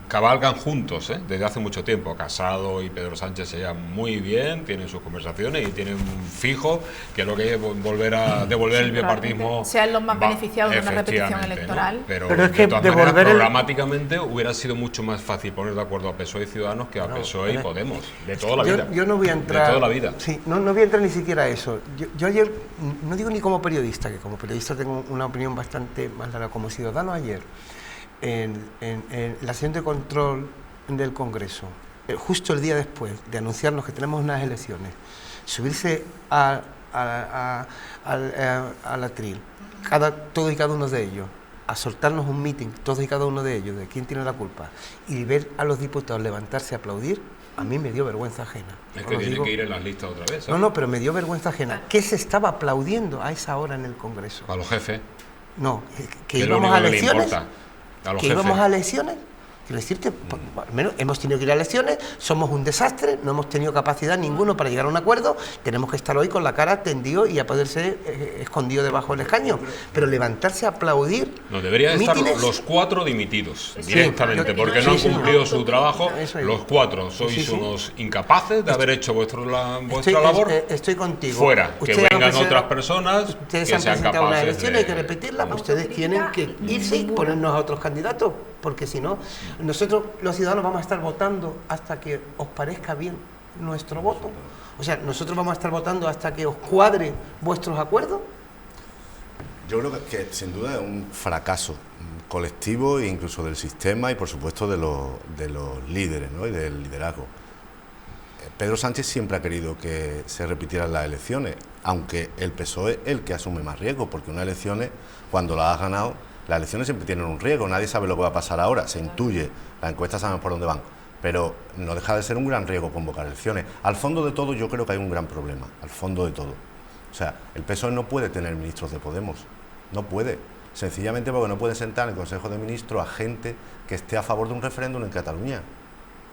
cabalgan juntos desde hace mucho tiempo. Casado y Pedro Sánchez se llevan muy bien, tienen sus conversaciones y tienen un fijo que es lo que es volver a devolver el bipartismo, sean los más beneficiados de una repetición electoral, ¿no? Pero es que de todas maneras, programáticamente hubiera sido mucho más fácil poner de acuerdo a PSOE y Ciudadanos que a PSOE y Podemos, de toda la vida. Yo no voy a entrar, de toda la vida. Sí, no voy a entrar ni siquiera a eso. Yo ayer, no digo ni como periodista, que como periodista tengo una opinión bastante más larga, como ciudadano ayer, en la sesión de control del Congreso, justo el día después de anunciarnos que tenemos unas elecciones, subirse al atril, todos y cada uno de ellos, a soltarnos un meeting, todos y cada uno de ellos, de quién tiene la culpa, y ver a los diputados levantarse a aplaudir, a mí me dio vergüenza ajena. Es que tiene que ir en las listas otra vez, ¿sabes? No, pero me dio vergüenza ajena. ¿Qué se estaba aplaudiendo a esa hora en el Congreso? A los jefes. No, que íbamos a elecciones. A los que jefes. íbamos a elecciones. Quiero decirte, al menos hemos tenido que ir a elecciones, somos un desastre, no hemos tenido capacidad ninguno para llegar a un acuerdo, tenemos que estar hoy con la cara tendido y a poder ser escondido debajo del escaño, pero levantarse a aplaudir... No, deberían estar los 4 dimitidos directamente, porque no han cumplido su trabajo. Los 4 sois unos incapaces de haber hecho vuestra labor. Estoy contigo. Fuera, que vengan otras personas que sean capaces unas elecciones, hay que repetirlas, ustedes tienen que irse y ponernos a otros candidatos, porque si no, nosotros los ciudadanos vamos a estar votando hasta que os parezca bien nuestro voto. O sea, nosotros vamos a estar votando hasta que os cuadre vuestros acuerdos. Yo creo que sin duda es un fracaso colectivo e incluso del sistema y por supuesto de los líderes, ¿no? Y del liderazgo. Pedro Sánchez siempre ha querido que se repitieran las elecciones, aunque el PSOE es el que asume más riesgo, porque unas elecciones, cuando las has ganado, las elecciones siempre tienen un riesgo, nadie sabe lo que va a pasar ahora, se intuye, las encuestas saben por dónde van, pero no deja de ser un gran riesgo convocar elecciones. Al fondo de todo yo creo que hay un gran problema, al fondo de todo. O sea, el PSOE no puede tener ministros de Podemos, no puede, sencillamente porque no puede sentar en el Consejo de Ministros a gente que esté a favor de un referéndum en Cataluña,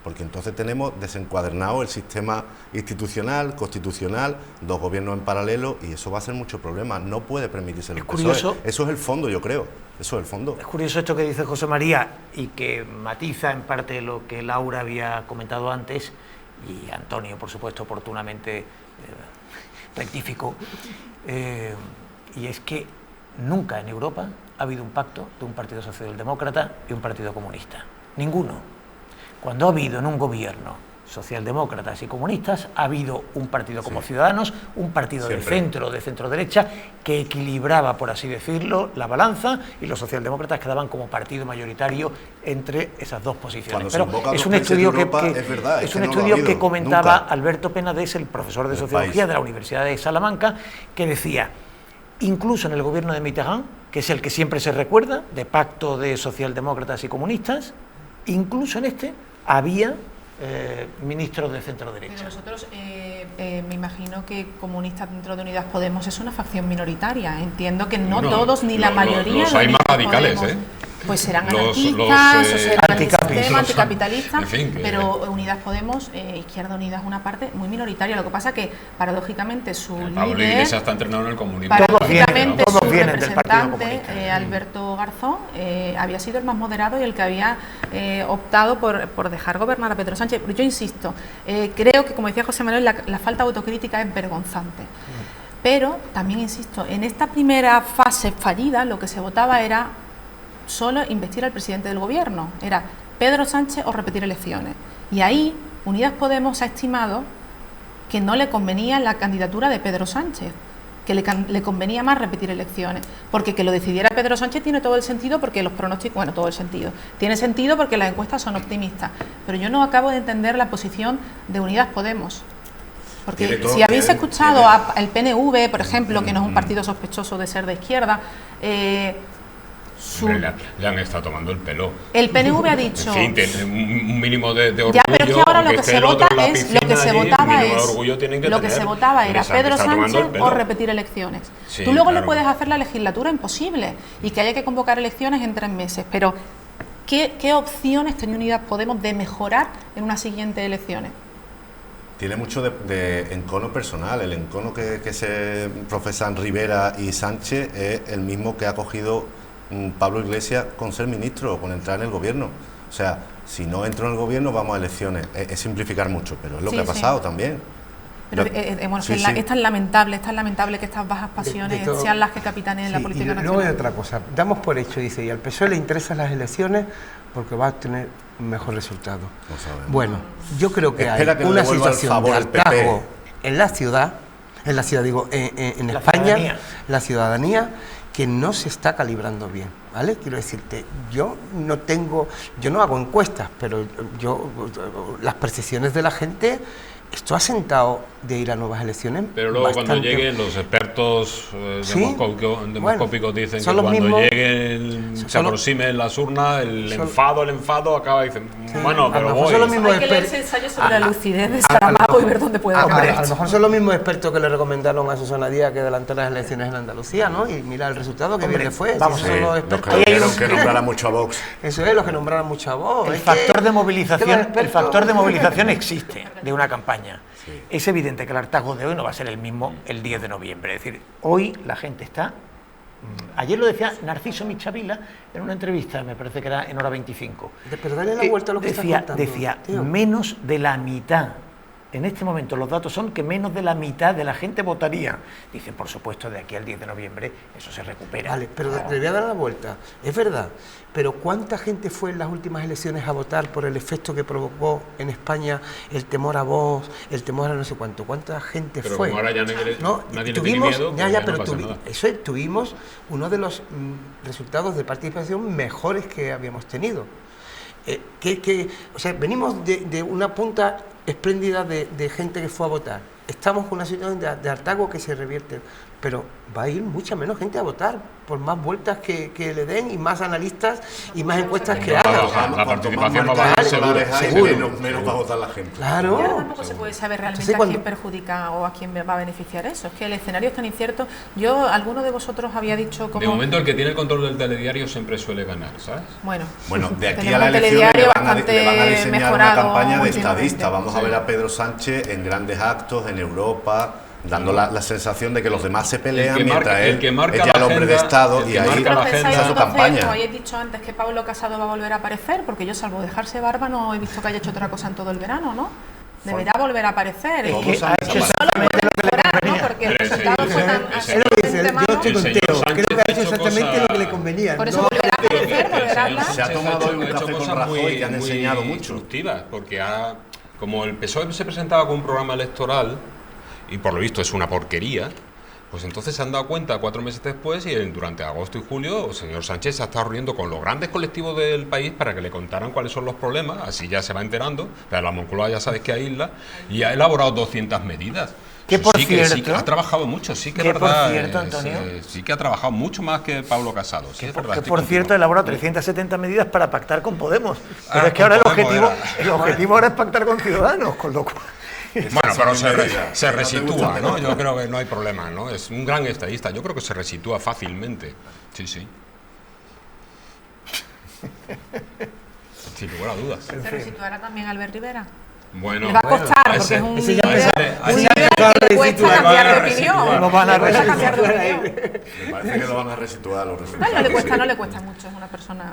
porque entonces tenemos desencuadernado el sistema institucional, constitucional, 2 gobiernos en paralelo, y eso va a ser mucho problema. No puede permitirse el PSOE. Eso es el fondo, yo creo. Eso es el fondo. Es curioso esto que dice José María y que matiza en parte lo que Laura había comentado antes, y Antonio, por supuesto, oportunamente rectificó. Y es que nunca en Europa ha habido un pacto de un partido socialdemócrata y un partido comunista. Ninguno. Cuando ha habido en un gobierno socialdemócratas y comunistas, ha habido un partido como Ciudadanos, un partido de centro-derecha, que equilibraba, por así decirlo, la balanza, y los socialdemócratas quedaban como partido mayoritario entre esas dos posiciones. Pero es un estudio que comentaba Alberto Penades, el profesor de Sociología de la Universidad de Salamanca, que decía, incluso en el gobierno de Mitterrand, que es el que siempre se recuerda, de pacto de socialdemócratas y comunistas, incluso en este había ministros de centro derecha. Pero nosotros, me imagino que comunistas dentro de Unidas Podemos es una facción minoritaria. Entiendo que no todos ni la mayoría. Los hay más radicales, Pues serán anarquistas o serán anticapitalistas, en fin, pero Unidas Podemos, Izquierda Unida es una parte muy minoritaria. Lo que pasa que paradójicamente su Pablo líder, Iglesias está entrenado en el comunismo. paradójicamente su representante, Alberto Garzón, había sido el más moderado y el que había optado por dejar gobernar a Pedro Sánchez. Yo insisto, creo que, como decía José Manuel, la falta de autocrítica es vergonzante. Pero también insisto, en esta primera fase fallida lo que se votaba era solo investir al presidente del gobierno, era Pedro Sánchez o repetir elecciones. Y ahí Unidas Podemos ha estimado que no le convenía la candidatura de Pedro Sánchez, que le convenía más repetir elecciones, porque que lo decidiera Pedro Sánchez tiene todo el sentido, porque los pronósticos, bueno, todo el sentido, tiene sentido porque las encuestas son optimistas, pero yo no acabo de entender la posición de Unidas Podemos. Porque si habéis escuchado al PNV, por ejemplo, que no es un partido sospechoso de ser de izquierda, le han estado tomando el pelo. El PNV ha dicho... En fin, tiene un mínimo de orgullo. Ya, pero es que ahora lo que se vota es... Lo que se votaba era Pedro Sánchez o repetir elecciones. Sí, tú luego claro. le puedes hacer la legislatura imposible y que haya que convocar elecciones en 3 meses, pero ¿qué opciones tenía Unidas Podemos de mejorar en unas siguientes elecciones? Tiene mucho de encono personal. El encono que se profesan Rivera y Sánchez es el mismo que ha cogido Pablo Iglesias con ser ministro o con entrar en el gobierno. O sea, si no entro en el gobierno vamos a elecciones. Es simplificar mucho, pero es lo que ha pasado también. Pero es tan lamentable que estas bajas pasiones sean las que capitaneen la política nacional. Luego hay otra cosa, damos por hecho, dice, y al PSOE le interesan las elecciones porque va a obtener un mejor resultado. Bueno, yo creo que hay una situación de hartazgo en la ciudad, en España, la ciudadanía, que no se está calibrando bien, ¿vale? Quiero decirte, yo no hago encuestas, pero las percepciones de la gente esto ha sentado de ir a nuevas elecciones. Pero luego bastante. cuando lleguen los expertos ¿Sí? demoscópicos dicen son que los cuando mismos- lleguen, se son los- aproximen las urnas, el son- enfado acaba y dicen, bueno, A lo pero mejor voy. son los mismos Hay que leerse el ensayo sobre la lucidez de Saramago y ver dónde puede acabar A lo esto. mejor son los mismos expertos que le recomendaron a Susana Díaz que adelantara las elecciones en Andalucía, ¿no? Y mira el resultado, que bien le fue. vamos Si a esos ver, son los Los expertos. que Ahí hay dijeron un- que nombrara mucho a Vox. Eso es, los que nombraron mucha voz. El Es factor que- de movilización, que los el expertos- factor de movilización existe de una campaña. Es evidente que el hartazgo de hoy no va a ser el mismo el 10 de noviembre. Es decir, hoy la gente está... Ayer lo decía Narciso Michavila en una entrevista, me parece que era en Hora 25. Pero dale la vuelta a lo que decía, estás contando, decía tío. menos de la mitad. En este momento los datos son que menos de la mitad de la gente votaría. Dice, por supuesto, de aquí al 10 de noviembre eso se recupera. Vale, pero le voy a dar la vuelta. Es verdad, pero ¿cuánta gente fue en las últimas elecciones a votar por el efecto que provocó en España el temor a Vox, el temor a no sé cuánto? ¿Cuánta gente Pero fue? como ahora ya nadie le tiene tuvimos, miedo, pues ya, no pero pasa nada. eso es, tuvimos uno de los resultados de participación mejores que habíamos tenido. O sea, venimos de una punta espléndida de gente que fue a votar. Estamos con una situación de hartazgo que se revierte, pero va a ir mucha menos gente a votar, por más vueltas que le den y más analistas y más encuestas que Va a hagan. bajar, la Cuanto más participación va a bajar marcada seguro. la dejáis, seguro. menos va a votar la gente. Y ahora Claro. tampoco se puede saber realmente Entonces, a cuando- quién perjudica o a quién va a beneficiar eso. Es que el escenario es tan incierto. Yo, alguno de vosotros había dicho como... De momento el que tiene el control del telediario siempre suele ganar, ¿sabes? Bueno, Bueno, de aquí tenemos a la un elección telediario le van a bastante diseñar una mejorado campaña de últimamente. estadista. Vamos a ver a Pedro Sánchez en grandes actos en Europa, dando la sensación de que los demás se pelean El que mientras marca- el él que marca es ya la el hombre de agenda, Estado el y que ahí marca la ¿pensáis agenda. esa su entonces, campaña. como habéis dicho antes, que Pablo Casado va a volver a aparecer? Porque yo, salvo dejarse barba, no he visto que haya hecho otra cosa en todo el verano, ¿no? Deberá volver a aparecer. Es Y que ha hecho exactamente lo que le mejorar, ¿no? convenía. Porque el Pero ese- resultado fue tan ese- Es lo que dice, absolutamente yo estoy malo. El con señor Teo, Sánchez creo que ha hecho ha hecho exactamente cosas- lo que le convenía. Por eso No- volverá a aparecer, El volverá a señor hablar. Se ha Sánchez tomado hoy un ha hecho café con cosas Rajoy que han muy enseñado mucho. instructivas, porque como el PSOE se presentaba con un programa electoral, y por lo visto es una porquería, pues entonces se han dado cuenta 4 meses después y durante agosto y julio el señor Sánchez se ha estado reuniendo con los grandes colectivos del país para que le contaran cuáles son los problemas, así ya se va enterando, pero la Moncloa ya sabes que aísla, y ha elaborado 200 medidas. Que Eso por sí que cierto- ha trabajado mucho, sí que es que por verdad. cierto, Antonio- sí que ha trabajado mucho más que Pablo Casado. Sí, es verdad, Que estoy por contigo. cierto elaboró 370 medidas para pactar con Podemos. Pero Ah, es que ahora con Podemos el objetivo ahora es pactar con Ciudadanos, con lo cual... Bueno, pero se ¿No te resitúa, gusta? ¿no? Yo creo que no hay problema, ¿no? Es un gran estadista, yo creo que se resitúa fácilmente. Sí, sí. Sin lugar a dudas. ¿Se resituará también Albert Rivera? Bueno, Le va a costar, a porque ese- es un ese ya líder, ese un ya líder empezó a que le cuesta resituar. cambiar de Lo van a opinión. resituar. Lo van a Le cuesta resituar cambiar de ahí. opinión. Me parece que lo van a resituar los No, resultados. no le cuesta mucho, es una persona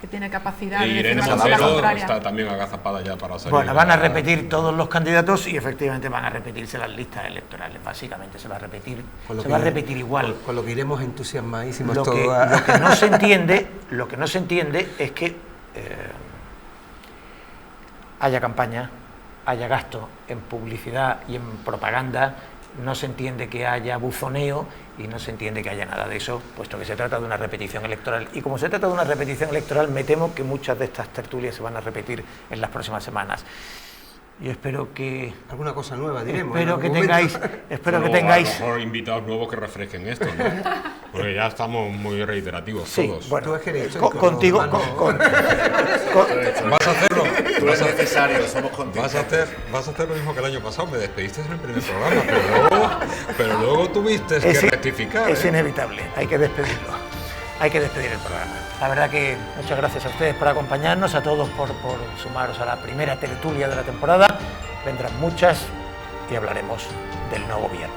que tiene capacidad de y decir Irene una cosa Montero contraria. está también agazapada ya para salir. Bueno, van a repetir todos los candidatos y efectivamente van a repetirse las listas electorales. Básicamente se va a repetir, Con lo se que- va a repetir igual. Con lo que iremos entusiasmadísimos Lo que, todos. lo que no se entiende, lo que no se entiende es que haya campaña, haya gasto en publicidad y en propaganda, no se entiende que haya buzoneo y no se entiende que haya nada de eso, puesto que se trata de una repetición electoral. Y como se trata de una repetición electoral, me temo que muchas de estas tertulias se van a repetir en las próximas semanas. Yo espero que... Alguna cosa nueva diremos. Espero en que algún tengáis... momento. Espero que Luego, tengáis... A lo mejor invitados nuevos que refresquen esto, ¿no? Porque ya estamos muy reiterativos Sí, todos. bueno, Tú es que eres contigo... ¿Vas a hacerlo? Tú eres necesario, somos contigo. Vas a hacer lo mismo que el año pasado, me despediste en el primer programa, pero luego tuviste que rectificar. Es ¿eh? inevitable, hay que despedirlo. Hay que despedir el programa. La verdad que muchas gracias a ustedes por acompañarnos, a todos por sumaros a la primera tertulia de la temporada. Vendrán muchas y hablaremos del nuevo gobierno.